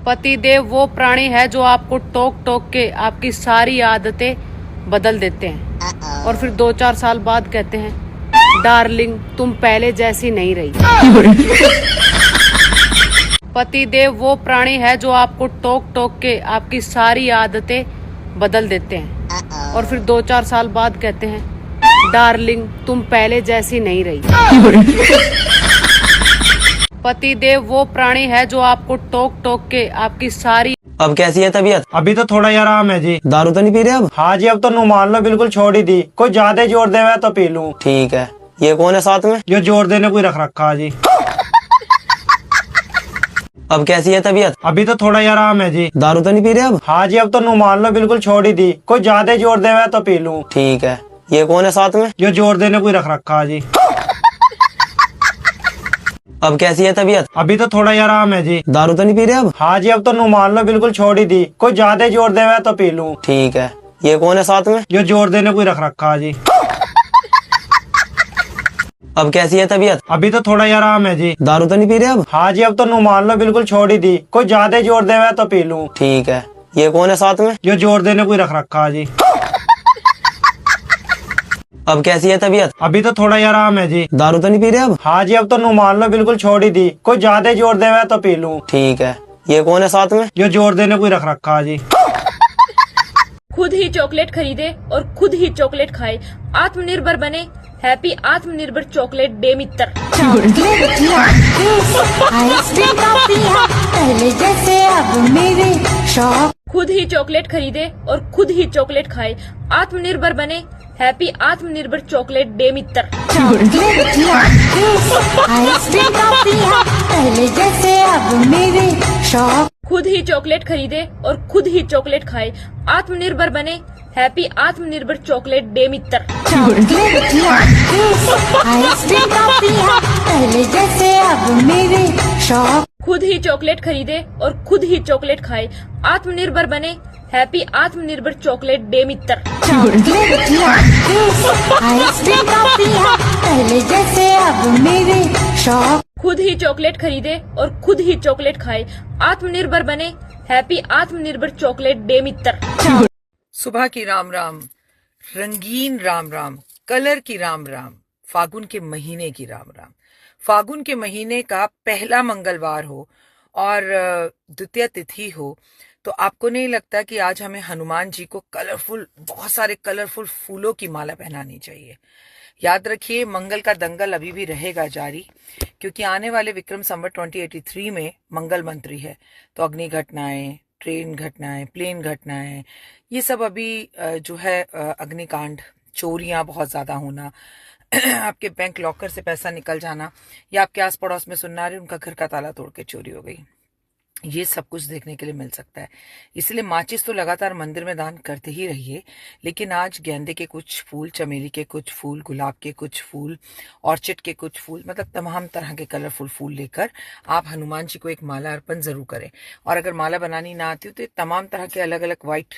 पतिदेव वो प्राणी है जो आपको टोक टोक के आपकी सारी आदतें बदल देते हैं और फिर 2-4 साल बाद कहते हैं डार्लिंग तुम पहले जैसी नहीं रही। पतिदेव वो प्राणी है जो आपको टोक टोक के आपकी सारी आदतें बदल देते हैं और फिर 2-4 साल बाद कहते हैं डार्लिंग तुम पहले जैसी नहीं रही। पतिदेव वो प्राणी है जो आपको टोक टोक के आपकी सारी। अब कैसी है तबीयत? अभी तो थोड़ा ही आराम है जी। दारू तो नहीं पी रहे अब? हाँ जी, अब तो नु मान लो बिल्कुल छोड़ ही दी। कोई ज्यादा जोर दे हुआ तो पी लूं। ठीक है। ये कौन है साथ में? जो जोर देने कोई रख रखा जी। अब कैसी है तबीयत? अभी तो थोड़ा ही आराम है जी। दारू तो नहीं पी रहे अब? हाँ जी, अब तो नु मान लो बिल्कुल छोड़ ही दी। कोई ज्यादा जोर दे हुआ तो पी लूं। ठीक है। ये कौन है साथ में? जो जोर देने कोई रख रखा जी। अब कैसी है तबीयत? अभी तो थोड़ा ही आराम है जी। दारू तो नहीं पी रहे अब? हाँ जी, अब तो नु मान लो बिल्कुल छोड़ ही दी। कोई ज्यादा जोर दे हुआ तो पी लूं। ठीक है। ये कौन है साथ में? जो जोर देने कोई रख रखा जी। अब कैसी है तबीयत? अभी तो थोड़ा ही आराम है जी। दारू तो नहीं पी रहे अब? हाँ जी, अब तो नु मान लो बिल्कुल छोड़ ही दी। कोई ज्यादा जोर दे हुआ तो पी लूं। ठीक है। ये कौन है साथ में? जो जोर देने कोई रख रखा जी। अब कैसी है तबीयत? अभी तो थोड़ा ही आराम है जी। दारू तो नहीं पी रहे अब? हाँ जी, अब तो नु मान लो बिल्कुल छोड़ ही दी। कोई ज्यादा जोर दे हुआ तो पी लूं। ठीक है। ये कौन है साथ में? जो जोर देने कोई रख रखा जी। खुद ही चॉकलेट खरीदे और खुद ही चॉकलेट खाए, आत्मनिर्भर बने, हैप्पी आत्मनिर्भर चॉकलेट डे मित्र। पहले जैसे अब मेरे शौक। खुद ही चॉकलेट खरीदे और खुद ही चॉकलेट खाए, आत्मनिर्भर बने, हैप्पी आत्मनिर्भर चॉकलेट डे मित्र। पहले जैसे अब मेरे शौक। खुद ही चॉकलेट खरीदे और खुद ही चॉकलेट खाए, आत्मनिर्भर बने, हैप्पी आत्मनिर्भर चॉकलेट डे मित्र। पहले जैसे अब मेरे शौक। खुद ही चॉकलेट खरीदे और खुद ही चॉकलेट खाए, आत्मनिर्भर बने, हैप्पी आत्मनिर्भर चॉकलेट डे मित्र। पहले जैसे अब मेरे शौक। खुद ही चॉकलेट खरीदे और खुद ही चॉकलेट खाए, आत्मनिर्भर बने, हैप्पी आत्मनिर्भर चॉकलेट डे मित्र। सुबह की राम राम, रंगीन राम राम, कलर की राम राम, फागुन के महीने की राम राम। फागुन के महीने का पहला मंगलवार हो और द्वितीय तिथि हो तो आपको नहीं लगता कि आज हमें हनुमान जी को बहुत सारे कलरफुल फूलों की माला पहनानी चाहिए। याद रखिए मंगल का दंगल अभी भी रहेगा जारी, क्योंकि आने वाले विक्रम संवत 2083 में मंगल मंत्री है। तो अग्नि घटनाएं, ट्रेन घटनाएं, प्लेन घटनाएं, ये सब अभी जो है अग्निकांड, चोरियां बहुत ज्यादा होना, आपके बैंक लॉकर से पैसा निकल जाना, या आपके आस पड़ोस में सुनना रहे उनका घर का ताला तोड़ के चोरी हो गई, ये सब कुछ देखने के लिए मिल सकता है। इसलिए माचिस तो लगातार मंदिर में दान करते ही रहिए, लेकिन आज गेंदे के कुछ फूल, चमेली के कुछ फूल, गुलाब के कुछ फूल, ऑर्चिड के कुछ फूल, मतलब तमाम तरह के कलरफुल फूल लेकर आप हनुमान जी को एक माला अर्पण जरूर करें। और अगर माला बनानी ना आती हो तो तमाम तरह के अलग अलग व्हाइट,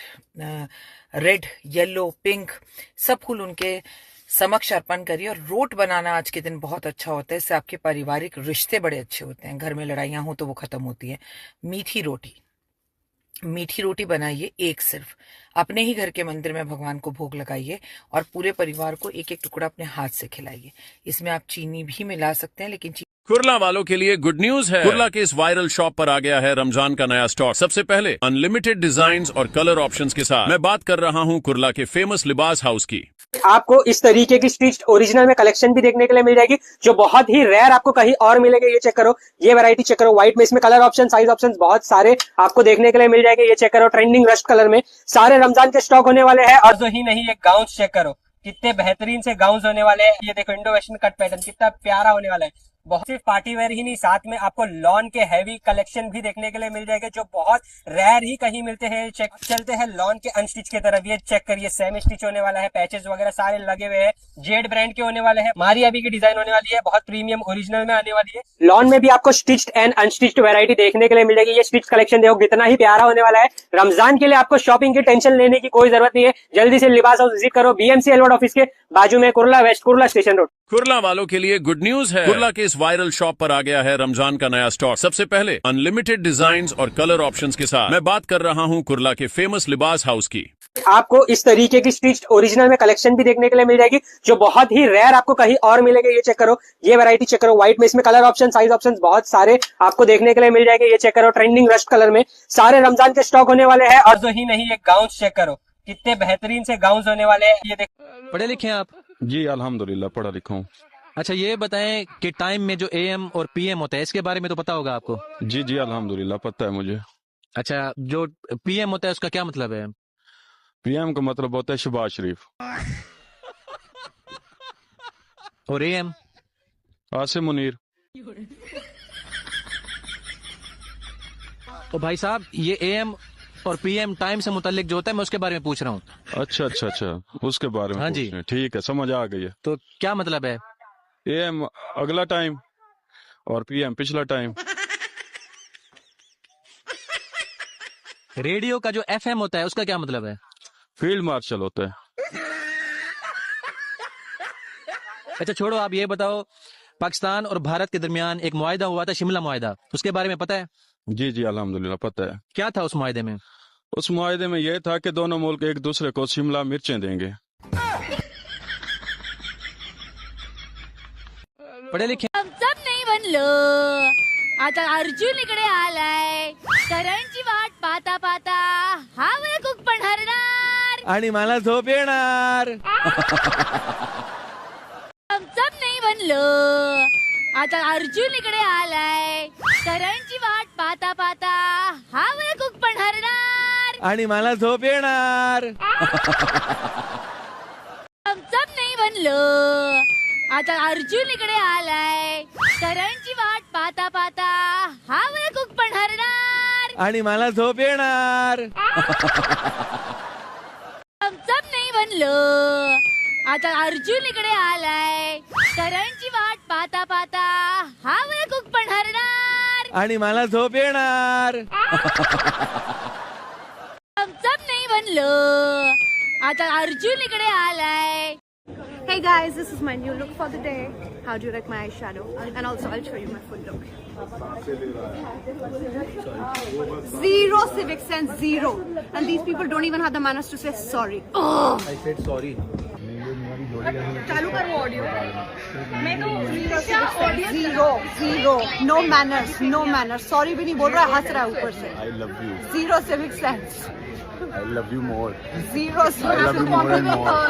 रेड, येलो, पिंक सब फूल उनके समक्ष अर्पण करिए। और रोट बनाना आज के दिन बहुत अच्छा होता है, इससे आपके पारिवारिक रिश्ते बड़े अच्छे होते हैं। घर में लड़ाइयाँ हो तो वो खत्म होती है। मीठी रोटी बनाइए, एक सिर्फ अपने ही घर के मंदिर में भगवान को भोग लगाइए और पूरे परिवार को एक एक टुकड़ा अपने हाथ से खिलाइए। इसमें आप चीनी भी मिला सकते हैं, लेकिन कुर्ला वालों के लिए गुड न्यूज है। कुर्ला के इस वायरल शॉप पर आ गया है रमजान का नया स्टॉक। सबसे पहले अनलिमिटेड डिजाइन्स और कलर ऑप्शंस के साथ। मैं बात कर रहा हूँ कुर्ला के फेमस लिबास हाउस की। आपको इस तरीके की स्टिच ओरिजिनल में कलेक्शन भी देखने के लिए मिल जाएगी, जो बहुत ही रेयर आपको कहीं और मिलेगा। ये चेक करो, ये वैरायटी चेक करो, व्हाइट में इसमें कलर ऑप्शन, साइज ऑप्शन बहुत सारे आपको देखने के लिए मिल जाएंगे। ये चेक करो, ट्रेंडिंग रस्ट कलर में सारे रमजान के स्टॉक होने वाले हैं। और जो ही नहीं, ये गाउन्स चेक करो, कितने बेहतरीन से गाउन्स होने वाले हैं। ये देखो, इंडो वेस्टर्न कट पैटर्न कितना प्यारा होने वाला है। बहुत सिर्फ पार्टी वेयर ही नहीं, साथ में आपको लॉन के हैवी कलेक्शन भी देखने के लिए मिल जाएगा जो बहुत रेयर ही कहीं मिलते हैं। चेक चलते हैं लॉन के अनस्टिच की तरफ। ये चेक करिए, सेमी स्टिच होने वाला है, पैचेस वगैरह सारे लगे हुए हैं, जेड ब्रांड के होने वाले हैं। मारी अभी की डिजाइन होने वाली है, बहुत प्रीमियम ओरिजिनल में आने वाली है। लॉन में भी आपको स्टिच्ड एंड अनस्टिच्ड वैरायटी देखने के लिए मिल जाएगी। ये स्टिच कलेक्शन देखो कितना ही प्यारा होने वाला है। रमजान के लिए आपको शॉपिंग की टेंशन लेने की कोई जरूरत नहीं है। जल्दी से लिबास हाउस विजिट करो, BMC एलवर्ड ऑफिस के बाजू में, Kurla west, Kurla station road. Kurla वालों के लिए गुड न्यूज है, कुर्ला के इस वायरल शॉप पर आ गया है रमजान का नया स्टॉक। सबसे पहले अनलिमिटेड डिजाइन और कलर ऑप्शंस के साथ मैं बात कर रहा हूँ कुर्ला के फेमस लिबास हाउस की। आपको इस तरीके की स्टिच्ड ओरिजिनल में कलेक्शन भी देखने के लिए मिल जाएगी जो बहुत ही रेयर आपको कहीं और मिलेगी। ये चेक करो, ये वैरायटी चेक करो, व्हाइट में, इसमें कलर ऑप्शन, साइज ऑप्शन बहुत सारे आपको देखने के लिए मिल जाएंगे। ये चेक करो, ट्रेंडिंग रस्ट कलर में सारे रमजान के स्टॉक होने वाले हैं। और जो ही नहीं, ये गाउन चेक करो, कितने बेहतरीन से गाउन होने वाले हैं। ये देखो, पढ़े लिखे हैं आप? जी अल्हम्दुलिल्लाह पढ़ा लिखा हूँ। अच्छा ये बताएं कि टाइम में जो AM और PM होता है इसके बारे में तो पता होगा आपको? जी जी अल्हम्दुलिल्लाह पता है मुझे। अच्छा, जो PM होता है उसका क्या मतलब है? PM का मतलब होता है शहबाज शरीफ। और AM? आसिम मुनीर। तो भाई साहब ये AM और PM टाइम से मुताल्लिक जो होता है मैं उसके बारे में पूछ रहा हूँ। अच्छा अच्छा अच्छा, उसके बारे में। हाँ जी, ठीक है, समझ आ गई है। तो क्या मतलब है? AM अगला टाइम और PM पिछला टाइम। रेडियो का जो FM होता है उसका क्या मतलब है? फील्ड मार्शल होता है। अच्छा छोड़ो, आप ये बताओ, पाकिस्तान और भारत के दरमियान एक मुआहिदा हुआ था, शिमला मुआहिदा, उसके बारे में पता है? जी जी अल्हम्दुलिल्लाह पता है। क्या था उस मुआहिदे में? उस मुआहिदे में यह था कि दोनों मुल्क एक दूसरे को शिमला मिर्चें देंगे। पढ़े लिखे सब नाही बनलो, आता अर्जुन इकडे आलाय, करणची वाट पाहता पाहता हा वेळ कुक पण हरणार आणि मला झोप येणार। सब नाही बनलो, आता अर्जुन इकडे आलाय, करणची वाट पाहता पाहता हा वेळ कुक पण हरणार आणि मला झोप येणार। सब नाही बनलो, आता अर्जुन इकडे आलाय, करणची वाट पाहता पाहता हा वेळ कुक पण हरणार आणि मला झोप येणार। सब नाही बनलो, आता अर्जुन इकडे आलाय, करणची वाट पाहता पाहता हा वेळ कुक पण हरणार आणि मला झोप येणार। सब नाही बनलो, आता अर्जुन इकडे आलाय. Hey guys, this is my new look for the day. How do you like my eyeshadow? And also I'll show you my full look. Zero civic sense, zero. And these people don't even have the manners to say sorry. Oh! I said sorry. चालू कर वो audio. मैं तो zero, zero. No manners, no manners. Sorry भी नहीं बोल रहा है, हंस रहा है ऊपर से. I love you. Zero civic sense. I love you more. Zero civic sense. I love you more and more.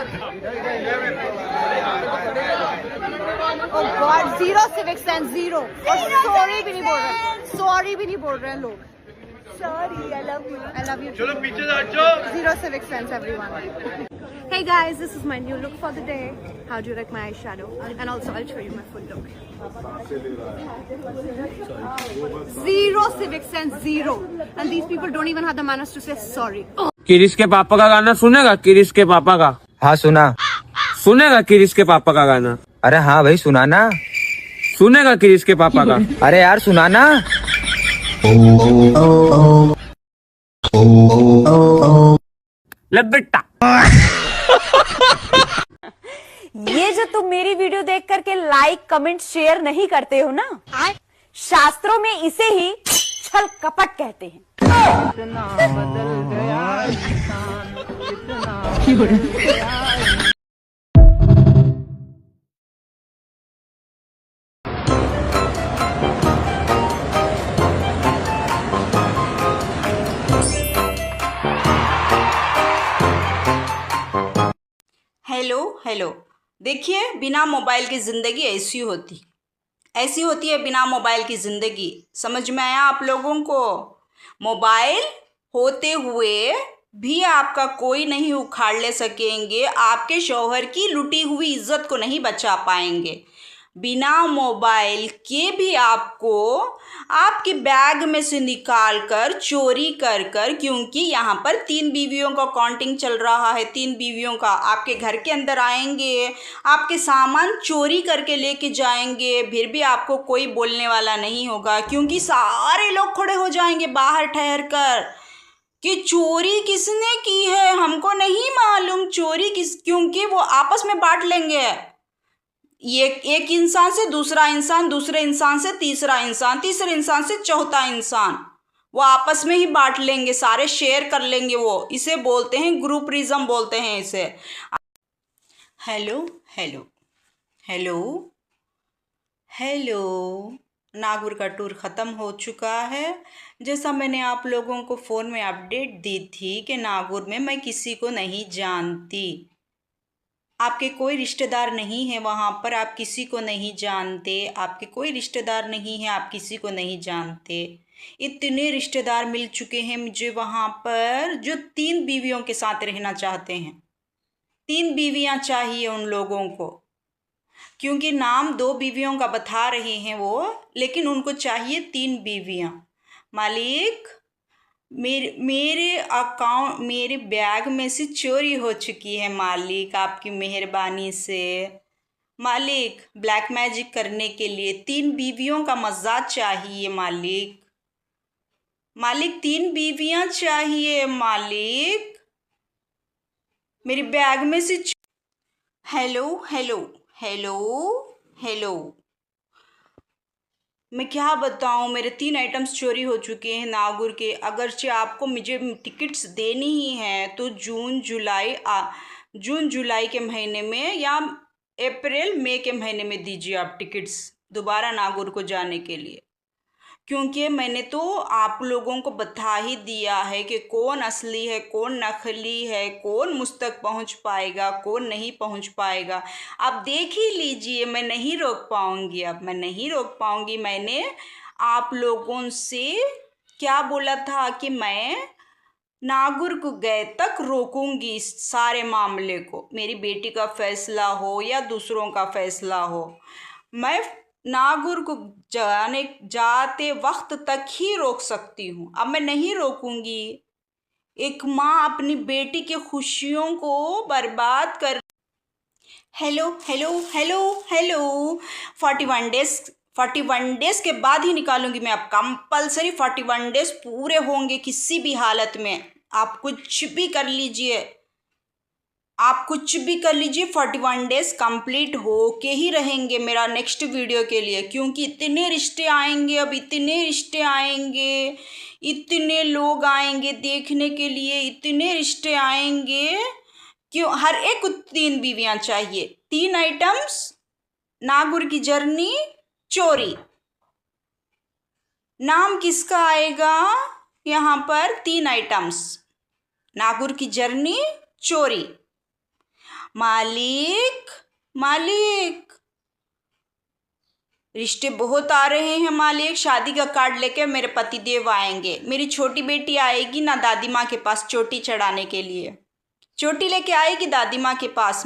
Oh God, zero civic sense, zero. और sorry भी नहीं बोल रहे. Sorry भी नहीं बोल रहे हैं लोग. Sorry, I love you. I love you. चलो पीछे हट जाओ. Zero civic sense, everyone. Hey guys, this is my new look for the day. How do you like my eyeshadow? And also I'll show you my full look. Zero civic sense, zero. And these people don't even have the manners to say sorry. Oh. किरिश के पापा का गाना सुनेगा? किरिश के पापा का? हाँ सुना। सुनेगा किरिश के पापा का गाना? अरे हाँ भाई सुना ना। सुनेगा किरिश के पापा का? अरे यार सुना ना। ले बेटा। ये जो तुम मेरी वीडियो देख करके लाइक कमेंट शेयर नहीं करते हो ना, शास्त्रों में इसे ही छल कपट कहते हैं। इतना बदल गया इंसान, इतना हेलो, देखिए बिना मोबाइल की ज़िंदगी ऐसी होती है बिना मोबाइल की ज़िंदगी। समझ में आया आप लोगों को? मोबाइल होते हुए भी आपका कोई नहीं उखाड़ ले सकेंगे, आपके शौहर की लुटी हुई इज्जत को नहीं बचा पाएंगे। बिना मोबाइल के भी आपको आपके बैग में से निकाल कर चोरी कर कर, क्योंकि यहाँ पर 3 बीवियों का काउंटिंग चल रहा है, 3 बीवियों का आपके घर के अंदर आएंगे, आपके सामान चोरी करके लेके जाएंगे, फिर भी आपको कोई बोलने वाला नहीं होगा, क्योंकि सारे लोग खड़े हो जाएंगे बाहर ठहर कर कि चोरी किसने की है, हमको नहीं मालूम चोरी किस, क्योंकि वो आपस में बांट लेंगे। ये एक इंसान से दूसरा इंसान, दूसरे इंसान से तीसरा इंसान, तीसरे इंसान से चौथा इंसान, वो आपस में ही बांट लेंगे, सारे शेयर कर लेंगे। वो इसे बोलते हैं ग्रुपरिज्म बोलते हैं इसे। Hello hello hello hello, Nagaur का टूर ख़त्म हो चुका है। जैसा मैंने आप लोगों को फ़ोन में अपडेट दी थी कि नागौर में मैं किसी को नहीं जानती, आपके कोई रिश्तेदार नहीं है वहाँ पर, आप किसी को नहीं जानते, आपके कोई रिश्तेदार नहीं है, आप किसी को नहीं जानते। इतने रिश्तेदार मिल चुके हैं मुझे वहाँ पर जो 3 बीवियों के साथ रहना चाहते हैं। 3 बीवियाँ चाहिए उन लोगों को, क्योंकि नाम 2 बीवियों का बता रहे हैं वो, लेकिन उनको चाहिए 3 बीवियाँ। मालिक, मेरे अकाउंट, मेरे बैग में से चोरी हो चुकी है मालिक, आपकी मेहरबानी से। मालिक, ब्लैक मैजिक करने के लिए 3 बीवियों का मज़ा चाहिए मालिक। मालिक 3 बीवियां चाहिए मालिक, मेरे बैग में से। हेलो हेलो हेलो हेलो, मैं क्या बताऊं, मेरे 3 आइटम्स चोरी हो चुके हैं नागौर के। अगरचे आपको मुझे टिकट्स देनी ही हैं तो जून जुलाई के महीने में या अप्रैल मई के महीने में दीजिए आप टिकट्स दोबारा नागौर को जाने के लिए, क्योंकि मैंने तो आप लोगों को बता ही दिया है कि कौन असली है, कौन नकली है, कौन मुझ तक पहुंच पाएगा, कौन नहीं पहुंच पाएगा। आप देख ही लीजिए, मैं नहीं रोक पाऊंगी, अब मैं नहीं रोक पाऊंगी। मैंने आप लोगों से क्या बोला था कि मैं नागौर को गए तक रोकूंगी इस सारे मामले को, मेरी बेटी का फैसला हो या दूसरों का फैसला हो, मैं नागौर को जाते वक्त तक ही रोक सकती हूँ, अब मैं नहीं रोकूंगी। एक माँ अपनी बेटी की खुशियों को बर्बाद कर। Hello hello hello hello, 41 days के बाद ही निकालूंगी मैं, अब कंपलसरी 41 डेज पूरे होंगे किसी भी हालत में। आप कुछ भी कर लीजिए, आप कुछ भी कर लीजिए, 41 डेज कंप्लीट हो के ही रहेंगे मेरा नेक्स्ट वीडियो के लिए, क्योंकि इतने रिश्ते आएंगे, अब इतने रिश्ते आएंगे, इतने लोग आएंगे देखने के लिए, इतने रिश्ते आएंगे। क्यों हर एक को 3 बीवियां चाहिए, 3 आइटम्स, नागौर की जर्नी चोरी। नाम किसका आएगा यहाँ पर? 3 आइटम्स, नागौर की जर्नी चोरी। मालिक मालिक, रिश्ते बहुत आ रहे हैं मालिक, शादी का कार्ड लेके मेरे पतिदेव आएंगे, मेरी छोटी बेटी आएगी ना दादी माँ के पास चोटी चढ़ाने के लिए, चोटी लेके आएगी दादी माँ के पास।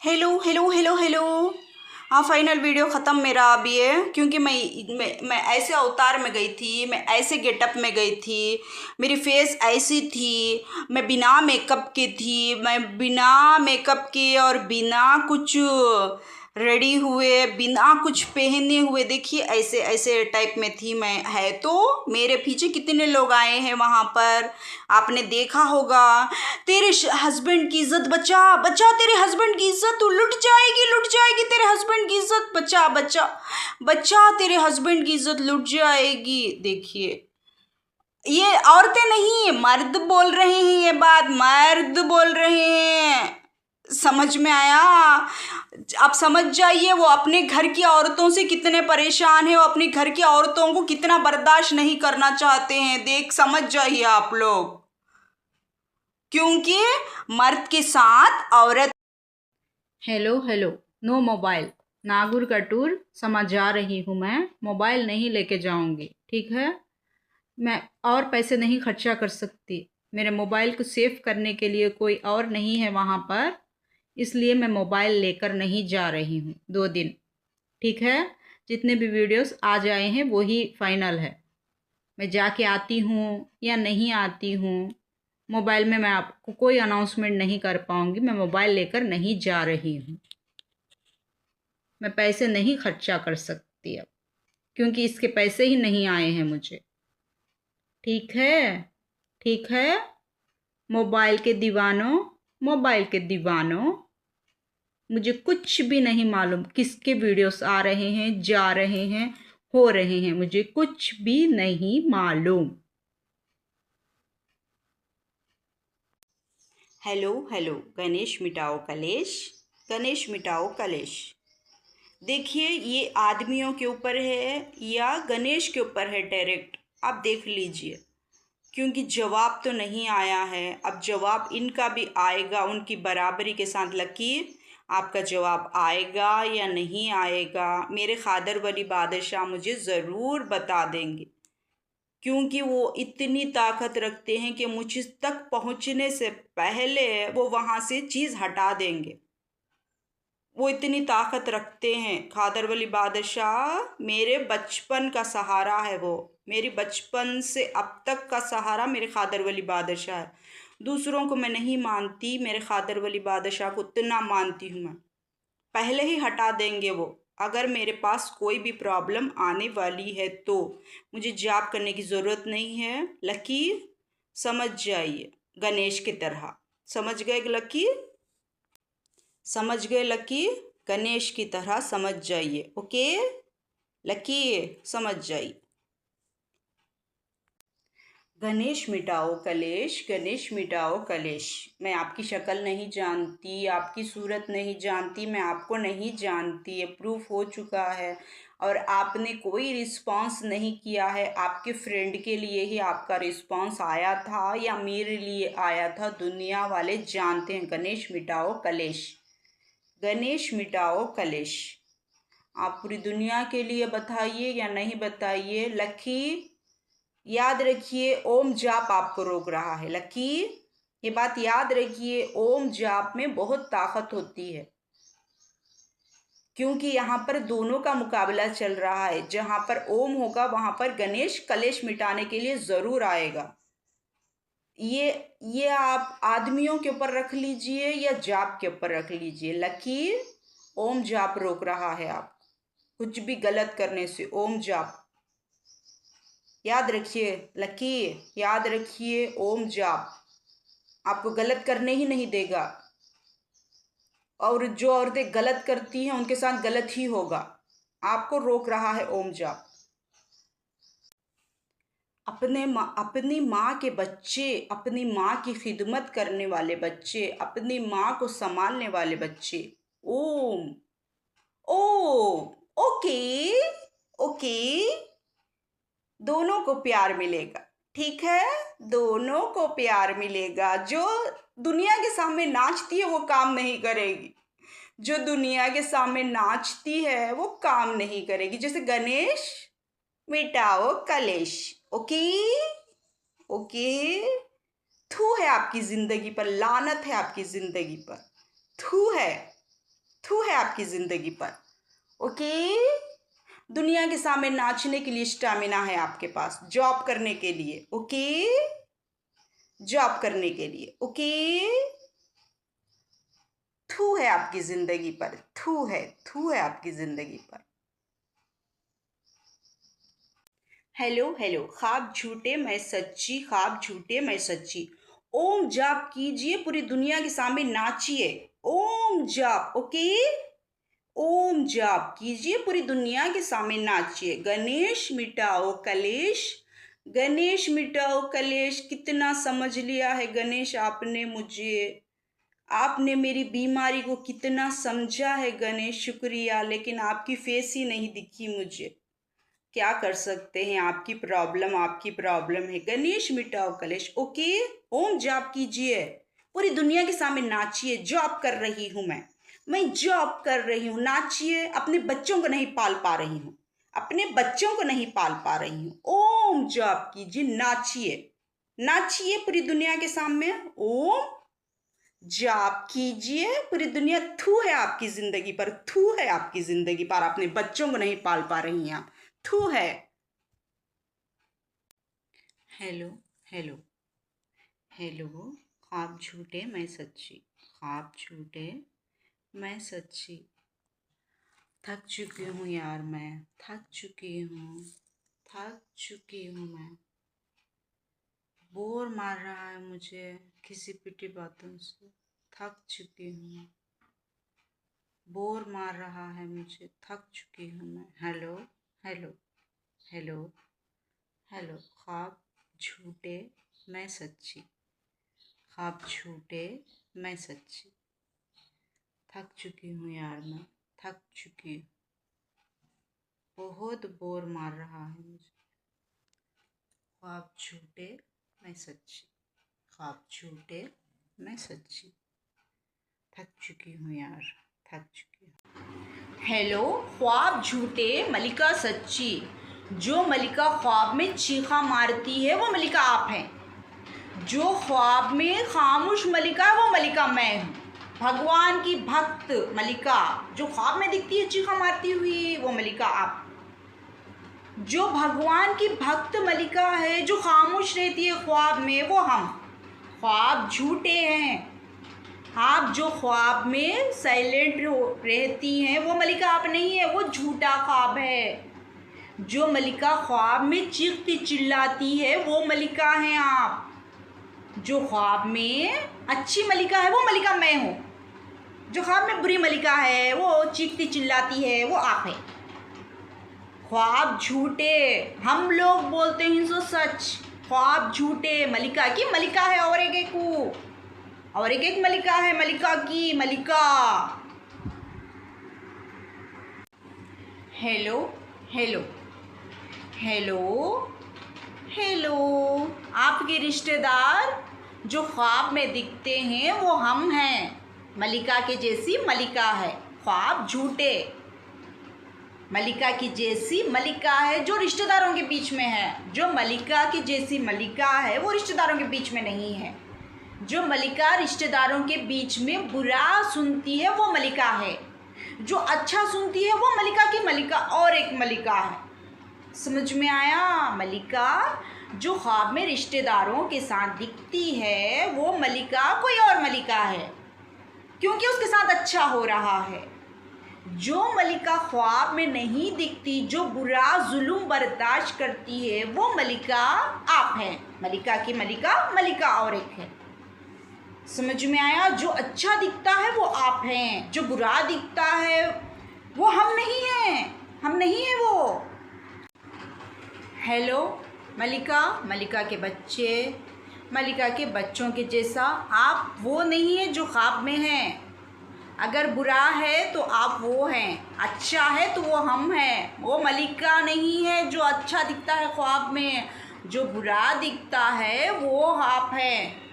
हेलो हेलो हेलो हेलो, हाँ फाइनल वीडियो ख़त्म मेरा अब ये, क्योंकि मैं ऐसे अवतार में गई थी, मैं ऐसे गेटअप में गई थी, मेरी फेस ऐसी थी, मैं बिना मेकअप के थी, मैं बिना मेकअप के और बिना कुछ रेडी हुए, बिना कुछ पहने हुए, देखिए ऐसे ऐसे टाइप में थी मैं। है तो मेरे पीछे कितने लोग आए हैं वहाँ पर, आपने देखा होगा। तेरे हस्बैंड की इज्जत बचा, बचा तेरे हस्बैंड की इज्जत, तू लुट जाएगी तेरे हस्बैंड की इज्जत, बचा बचा बचा तेरे हस्बैंड की इज्जत लुट जाएगी। देखिए ये औरतें नहीं, मर्द बोल रहे हैं, ये बात मर्द बोल रहे हैं, समझ में आया? आप समझ जाइए वो अपने घर की औरतों से कितने परेशान हैं, वो अपने घर की औरतों को कितना बर्दाश्त नहीं करना चाहते हैं, देख समझ जाइए आप लोग, क्योंकि मर्द के साथ औरत। Hello hello, no mobile, Nagaur का टूर समझ जा रही हूँ मैं, मोबाइल नहीं लेके जाऊँगी, ठीक है? मैं और पैसे नहीं खर्चा कर सकती, मेरे मोबाइल को सेव करने के लिए कोई और नहीं है वहाँ पर, इसलिए मैं मोबाइल लेकर नहीं जा रही हूँ 2 दिन। ठीक है, जितने भी वीडियोस आज आए हैं वही फाइनल है। मैं जाके आती हूँ या नहीं आती हूँ, मोबाइल में मैं आपको कोई अनाउंसमेंट नहीं कर पाऊँगी। मैं मोबाइल लेकर नहीं जा रही हूँ, मैं पैसे नहीं खर्चा कर सकती अब, क्योंकि इसके पैसे ही नहीं आए हैं मुझे। ठीक है, ठीक है मोबाइल के दीवानों, मोबाइल के दीवानों, मुझे कुछ भी नहीं मालूम किसके वीडियोस आ रहे हैं, जा रहे हैं, हो रहे हैं, मुझे कुछ भी नहीं मालूम। हेलो हेलो, गणेश मिटाओ कलेश, गणेश मिटाओ कलेश। देखिए ये आदमियों के ऊपर है या गणेश के ऊपर है डायरेक्ट, आप देख लीजिए, क्योंकि जवाब तो नहीं आया है। अब जवाब इनका भी आएगा उनकी बराबरी के साथ। लकीर, आपका जवाब आएगा या नहीं आएगा, मेरे खादर वली बादशाह मुझे ज़रूर बता देंगे, क्योंकि वो इतनी ताकत रखते हैं कि मुझ तक पहुंचने से पहले वो वहाँ से चीज़ हटा देंगे। वो इतनी ताकत रखते हैं खादर वली बादशाह। मेरे बचपन का सहारा है वो, मेरी बचपन से अब तक का सहारा मेरे खादर वली बादशाह है। दूसरों को मैं नहीं मानती, मेरे खादर वली बादशाह को इतना मानती हूँ मैं। पहले ही हटा देंगे वो। अगर मेरे पास कोई भी प्रॉब्लम आने वाली है तो मुझे जॉब करने की ज़रूरत नहीं है। लकीर समझ जाइए, गणेश की तरह। समझ गए लकीर? समझ गए लकीर? गणेश की तरह समझ जाइए। ओके लकीर, समझ जाइए। गणेश मिटाओ कलेश, गणेश मिटाओ कलेश। मैं आपकी शक्ल नहीं जानती, आपकी सूरत नहीं जानती, मैं आपको नहीं जानती, ये प्रूफ हो चुका है। और आपने कोई रिस्पांस नहीं किया है। आपके फ्रेंड के लिए ही आपका रिस्पांस आया था या मेरे लिए आया था, दुनिया वाले जानते हैं। गणेश मिटाओ कलेश, गणेश मिटाओ कलेश। आप पूरी दुनिया के लिए बताइए या नहीं बताइए। लकीर याद रखिए, ओम जाप आपको रोक रहा है। लकीर ये बात याद रखिए, ओम जाप में बहुत ताकत होती है, क्योंकि यहाँ पर दोनों का मुकाबला चल रहा है। जहाँ पर ओम होगा वहाँ पर गणेश कलेश मिटाने के लिए ज़रूर आएगा। ये आप आदमियों के ऊपर रख लीजिए या जाप के ऊपर रख लीजिए। लकीर ओम जाप रोक रहा है आपको कुछ भी गलत करने से। ओम जाप याद रखिए, लकीर याद रखिए, ओम जाप आपको गलत करने ही नहीं देगा। और जो औरतें गलत करती हैं उनके साथ गलत ही होगा। आपको रोक रहा है ओम जाप। अपनी माँ के बच्चे, अपनी माँ की खिदमत करने वाले बच्चे, अपनी माँ को संभालने वाले बच्चे, ओम ओम। ओके ओके, दोनों को प्यार मिलेगा। ठीक है, दोनों को प्यार मिलेगा। जो दुनिया के सामने नाचती है वो काम नहीं करेगी, जो दुनिया के सामने नाचती है वो काम नहीं करेगी। जैसे गणेश मिटाओ कलेश। ओके ओके, थू है आपकी जिंदगी पर, लानत है आपकी जिंदगी पर, थू है आपकी जिंदगी पर। ओके, दुनिया के सामने नाचने के लिए स्टैमिना है आपके पास, जॉब करने के लिए। ओके, जॉब करने के लिए। ओके, थू है आपकी जिंदगी पर, थू है आपकी जिंदगी पर। हेलो हेलो, ख्वाब झूठे मैं सच्ची, ख्वाब झूठे मैं सच्ची। ओम जाप कीजिए, पूरी दुनिया के सामने नाचिए। ओम जाप। ओके, ओम जाप कीजिए, पूरी दुनिया के सामने नाचिए। गणेश मिटाओ कलेश, गणेश मिटाओ कलेश। कितना समझ लिया है गणेश आपने मुझे, आपने मेरी बीमारी को कितना समझा है गणेश, शुक्रिया। लेकिन आपकी फेस ही नहीं दिखी मुझे, क्या कर सकते हैं। आपकी प्रॉब्लम है। गणेश मिटाओ कलेश। ओके, ओम जाप कीजिए, पूरी दुनिया के सामने नाचिए। जॉब कर रही हूँ मैं जॉब कर रही हूँ, नाचिए। अपने बच्चों को नहीं पाल पा रही हूँ, अपने बच्चों को नहीं पाल पा रही हूँ। ओम जाप कीजिए, नाचिए, नाचिए पूरी दुनिया के सामने। ओम जाप कीजिए, पूरी दुनिया थू है आपकी जिंदगी पर, थू है आपकी जिंदगी पर, अपने बच्चों को नहीं पाल पा रही हैं आप, थू है। हेलो हेलो हेलो, ख्वाब झूठे मैं सच्ची, ख्वाब झूठे मैं सच्ची। थक चुकी हूँ यार मैं, थक चुकी हूँ, थक चुकी हूँ मैं। बोर मार रहा है मुझे किसी पिटी बातों से, थक चुकी हूँ। बोर मार रहा है मुझे, थक चुकी हूँ मैं। हेलो हेलो हेलो हेलो, ख्वाब झूठे मैं सच्ची, ख्वाब झूठे मैं सच्ची। थक चुकी हूँ यार मैं, थक चुकी हूँ। बहुत बोर मार रहा है मुझे। ख्वाब झूठे मैं सच्ची, ख्वाब झूठे मैं सच्ची। थक चुकी हूँ यार, थक चुकी हूँ। हेलो, ख्वाब झूठे मलिका सच्ची। जो मलिका ख्वाब में चीखा मारती है वो मलिका आप हैं। जो ख्वाब में खामोश मलिका है वो मलिका मैं हूँ। भगवान की भक्त मलिका जो ख्वाब में दिखती है चीखा मारती हुई, वो मलिका आप। जो भगवान की भक्त मलिका है जो खामोश रहती है ख्वाब में, वो हम। ख्वाब झूठे हैं। आप जो ख्वाब में साइलेंट रहती हैं वो मलिका आप नहीं है, वो झूठा ख्वाब है। जो मलिका ख्वाब में चीखती चिल्लाती है वो मलिका हैं आप। जो ख्वाब में अच्छी मलिका है वो मलिका मैं हूँ। जो ख्वाब में बुरी मलिका है वो चीखती चिल्लाती है, वो आप है। ख्वाब झूठे हम लोग बोलते हैं सो सच। ख्वाब झूठे मलिका की मलिका है और एक मलिका है, मलिका की मलिका। हेलो हेलो हेलो हेलो, आपके रिश्तेदार जो ख्वाब में दिखते हैं वो हम हैं। मलिका के जैसी मलिका है, ख्वाब झूठे। मलिका की जैसी मलिका है जो रिश्तेदारों के बीच में है। जो मलिका की जैसी मलिका है वो रिश्तेदारों के बीच में नहीं है। जो मलिका रिश्तेदारों के बीच में बुरा सुनती है वो मलिका है। जो अच्छा सुनती है वो मलिका की मलिका और एक मलिका है। समझ में आया? मलिका जो ख्वाब में रिश्तेदारों के साथ दिखती है वो मलिका कोई और मलिका है, क्योंकि उसके साथ अच्छा हो रहा है। जो मलिका ख्वाब में नहीं दिखती, जो बुरा जुल्म बर्दाश्त करती है, वो मलिका आप हैं। मलिका की मलिका मलिका और एक है। समझ में आया? जो अच्छा दिखता है वो आप हैं, जो बुरा दिखता है वो हम नहीं हैं, हम नहीं हैं वो। हेलो मलिका, मलिका के बच्चे, मलिका के बच्चों के जैसा आप वो नहीं है जो ख्वाब में हैं। अगर बुरा है तो आप वो हैं, अच्छा है तो वो हम हैं। वो मलिका नहीं है जो अच्छा दिखता है ख्वाब में, जो बुरा दिखता है वो आप हैं।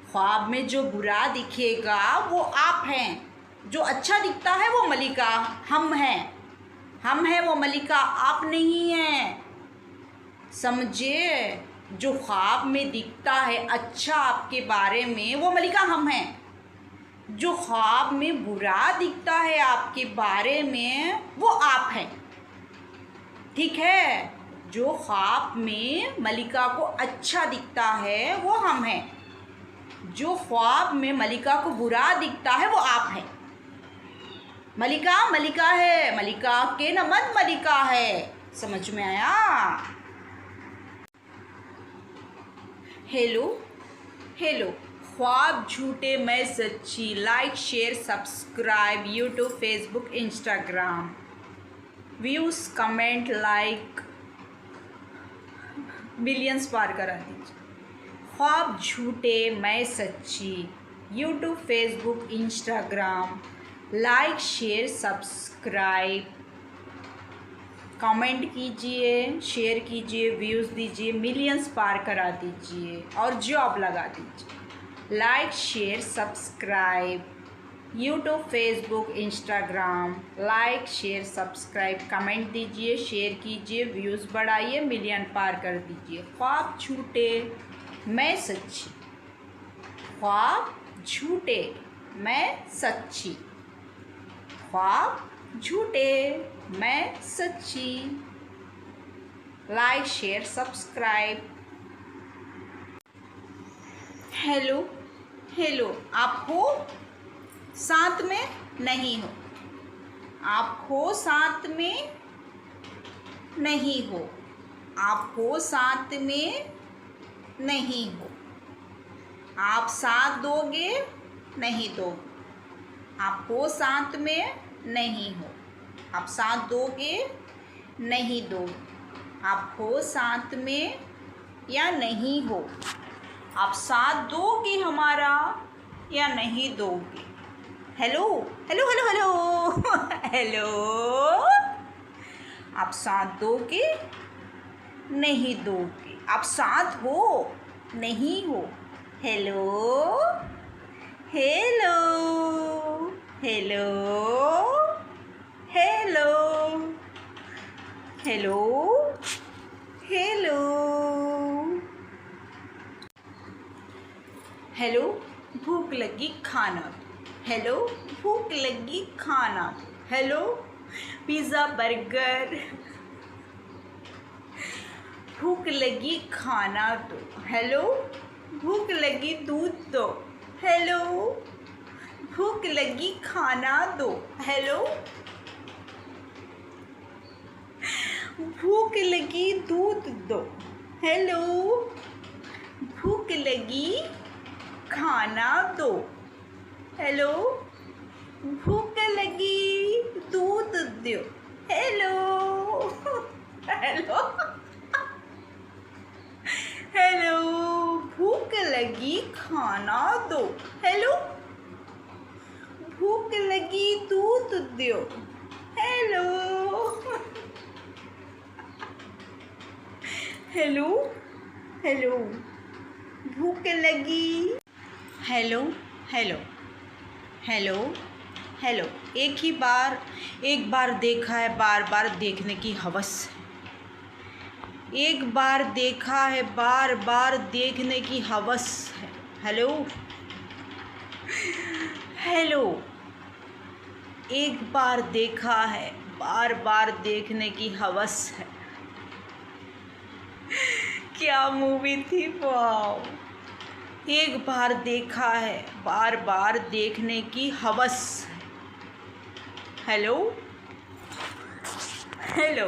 ख्वाब में जो बुरा दिखेगा वो आप हैं, जो अच्छा दिखता है वो मलिका हम हैं। हम हैं वो मलिका, आप नहीं हैं। समझे? जो ख्वाब में दिखता है अच्छा आपके बारे में वो मलिका हम हैं। जो ख्वाब में बुरा दिखता है आपके बारे में वो आप हैं। ठीक है? जो ख्वाब में मलिका को अच्छा दिखता है वो हम हैं। जो ख्वाब में मलिका को बुरा दिखता है वो आप हैं। मलिका मलिका है, मलिका के नमन मलिका है। समझ में आया? हेलो हेलो, ख्वाब झूठे मैं सच्ची। Like share subscribe YouTube Facebook Instagram. Views comment like millions पार करा दीजिए। ख्वाब झूठे मैं सच्ची YouTube Facebook Instagram. Like share subscribe comment कीजिए, शेयर कीजिए, व्यूज़ दीजिए, मिलियंस पार करा दीजिए और जॉब लगा दीजिए। Like share subscribe YouTube Facebook Instagram. Like share subscribe comment दीजिए, शेयर कीजिए, व्यूज़ बढ़ाइए, मिलियन पार कर दीजिए। ख्वाब झूठे मैं सच्ची, ख्वाब झूठे मैं सच्ची, ख्वाब झूठे मैं सच्ची। Like share subscribe. Hello hello, आप हो साथ में नहीं हो, आप हो साथ में नहीं हो, आप हो साथ में नहीं हो, आप साथ दोगे नहीं दो, आप हो साथ में नहीं हो, आप साथ दोगे नहीं दो, आप हो साथ में या नहीं हो, आप साथ दोगे हमारा या नहीं दोगे। Hello hello hello hello hello, आप साथ दोगे नहीं दोगे, आप साथ हो नहीं हो। Hello hello hello hello hello hello hello, भूख लगी खाना दो। हेलो भूख लगी खाना दो। हेलो पिज़्ज़ा बर्गर, भूख लगी खाना दो। हेलो भूख लगी दूध दो। हेलो भूख लगी खाना दो। हेलो भूख लगी दूध दो। हेलो भूख लगी खाना दो। हेलो भूख लगी दूध दो। हेलो हेलो हेलो भूख लगी खाना दो। हेलो भूख लगी दूध दो। हेलो हेलो हेलो भूख लगी। हेलो हेलो हेलो हेलो, एक बार देखा है बार बार देखने की हवस है। एक बार देखा है बार बार देखने की हवस है। हेलो हेलो, एक बार देखा है बार बार देखने की हवस है। क्या मूवी थी, वाह। एक बार देखा है बार बार देखने की हवस है। हेलो हेलो,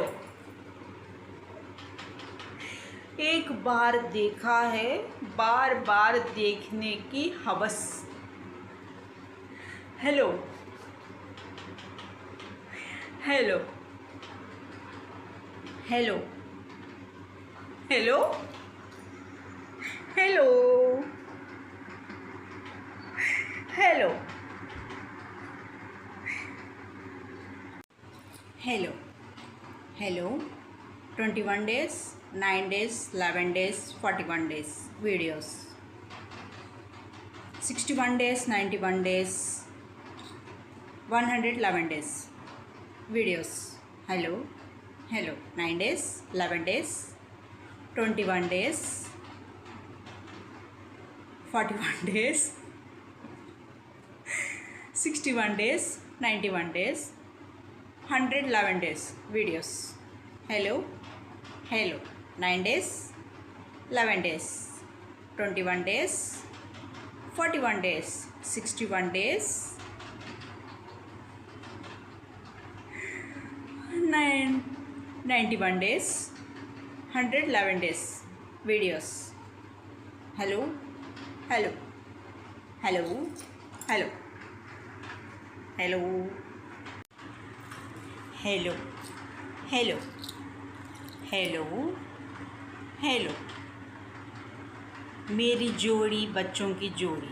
एक बार देखा है बार बार देखने की हवस। Hello hello hello hello hello hello hello hello, 21 days, 9 days, 11 days, 41 days videos, 61 days, 91 days, 111 days videos. Hello hello, 9 days, 11 days, 21 days, 41 days, 61 days, 91 days, 111 days videos. Hello hello, 9 days, 11 days, 21 days, 41 days, 61 days, 91 days, 111 days videos. Hello hello hello hello hello hello hello hello hello, मेरी जोड़ी बच्चों की जोड़ी,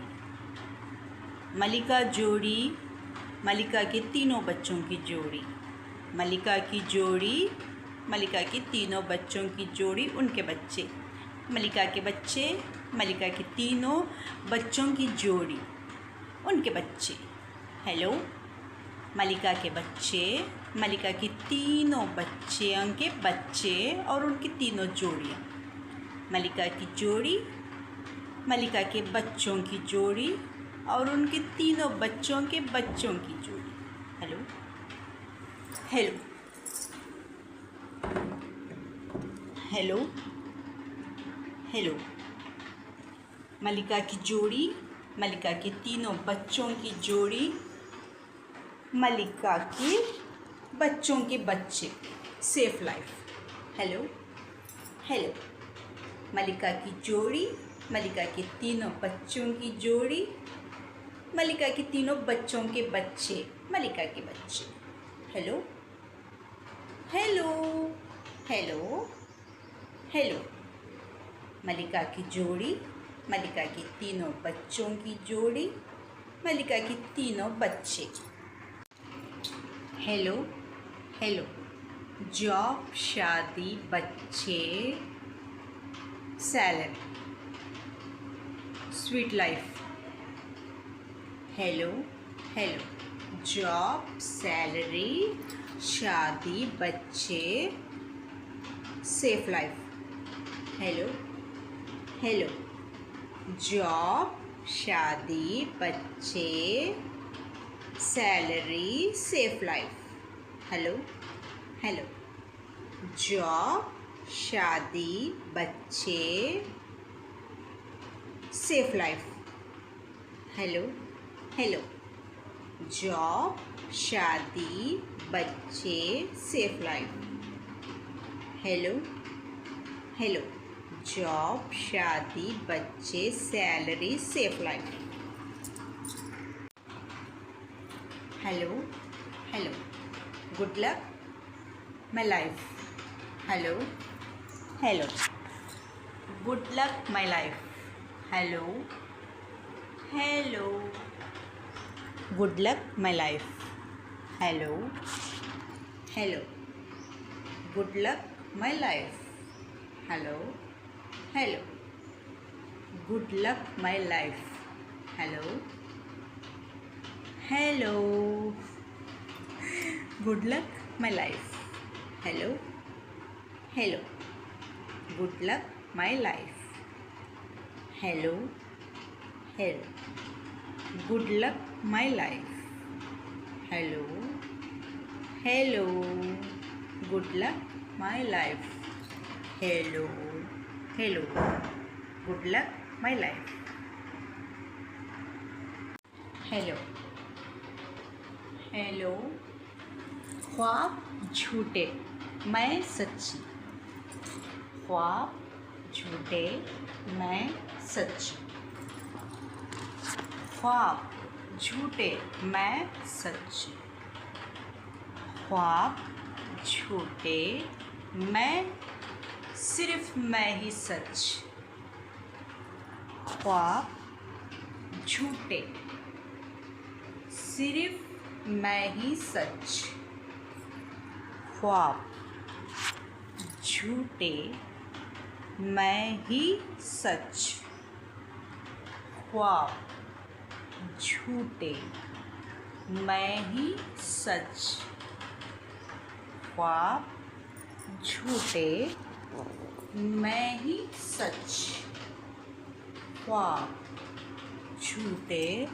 मलिका जोड़ी, मलिका के तीनों बच्चों की जोड़ी, मलिका की जोड़ी, मलिका के तीनों बच्चों की जोड़ी, उनके बच्चे, मलिका के बच्चे, मलिका के तीनों बच्चों की जोड़ी, उनके बच्चे। हेलो, मलिका के बच्चे, मलिका की तीनों बच्चे, उनके बच्चे और उनकी तीनों जोड़ियाँ, मलिका की जोड़ी, मलिका के बच्चों की जोड़ी और उनके तीनों बच्चों के बच्चों की जोड़ी। Hello hello hello hello. Malika की जोड़ी, मलिका के तीनों बच्चों की जोड़ी, मलिका के बच्चों के बच्चे। Safe life. Hello hello. Malika की जोड़ी, मलिका के तीनों बच्चों की जोड़ी, मलिका के तीनों बच्चों के बच्चे, मलिका के बच्चे। Hello hello hello hello. Malika की जोड़ी, मलिका के तीनों बच्चों की जोड़ी, मलिका के तीनों बच्चे। Hello hello. जॉब, शादी, बच्चे, salary, sweet life. Hello hello. Job, salary, शादी, बच्चे, safe life. Hello hello. Job, शादी, बच्चे, salary, safe life. Hello hello. Job, शादी, बच्चे, safe life. Hello hello. Job, शादी, बच्चे, safe life. Hello hello. Job, शादी, बच्चे, salary, safe life. Hello hello. Good luck my life. Hello hello. Good luck my life. Hello hello. Good luck my life. Hello hello. Good luck my life. Hello hello. Good luck my life. Hello hello. Good luck my life. Hello hello. Good luck my life. Hello hello. Good luck my life. Hello hello. Good luck my life. Hello hello. Good luck my life. Hello hello. ख्वाब झूठे, मैं सच्ची। ख्वाब झूठे, मैं सच्ची। ख्वाब झूठे, मैं सच्ची। ख्वाब झूठे, मैं सिर्फ मैं ही सच। ख्वाब झूठे, सिर्फ मैं ही सच। ख्वाब झूठे, मैं ही सच। ख्वाब झूठे, मैं ही सच। ख्वाब झूठे, मैं ही सच। ख्वाब झूठे,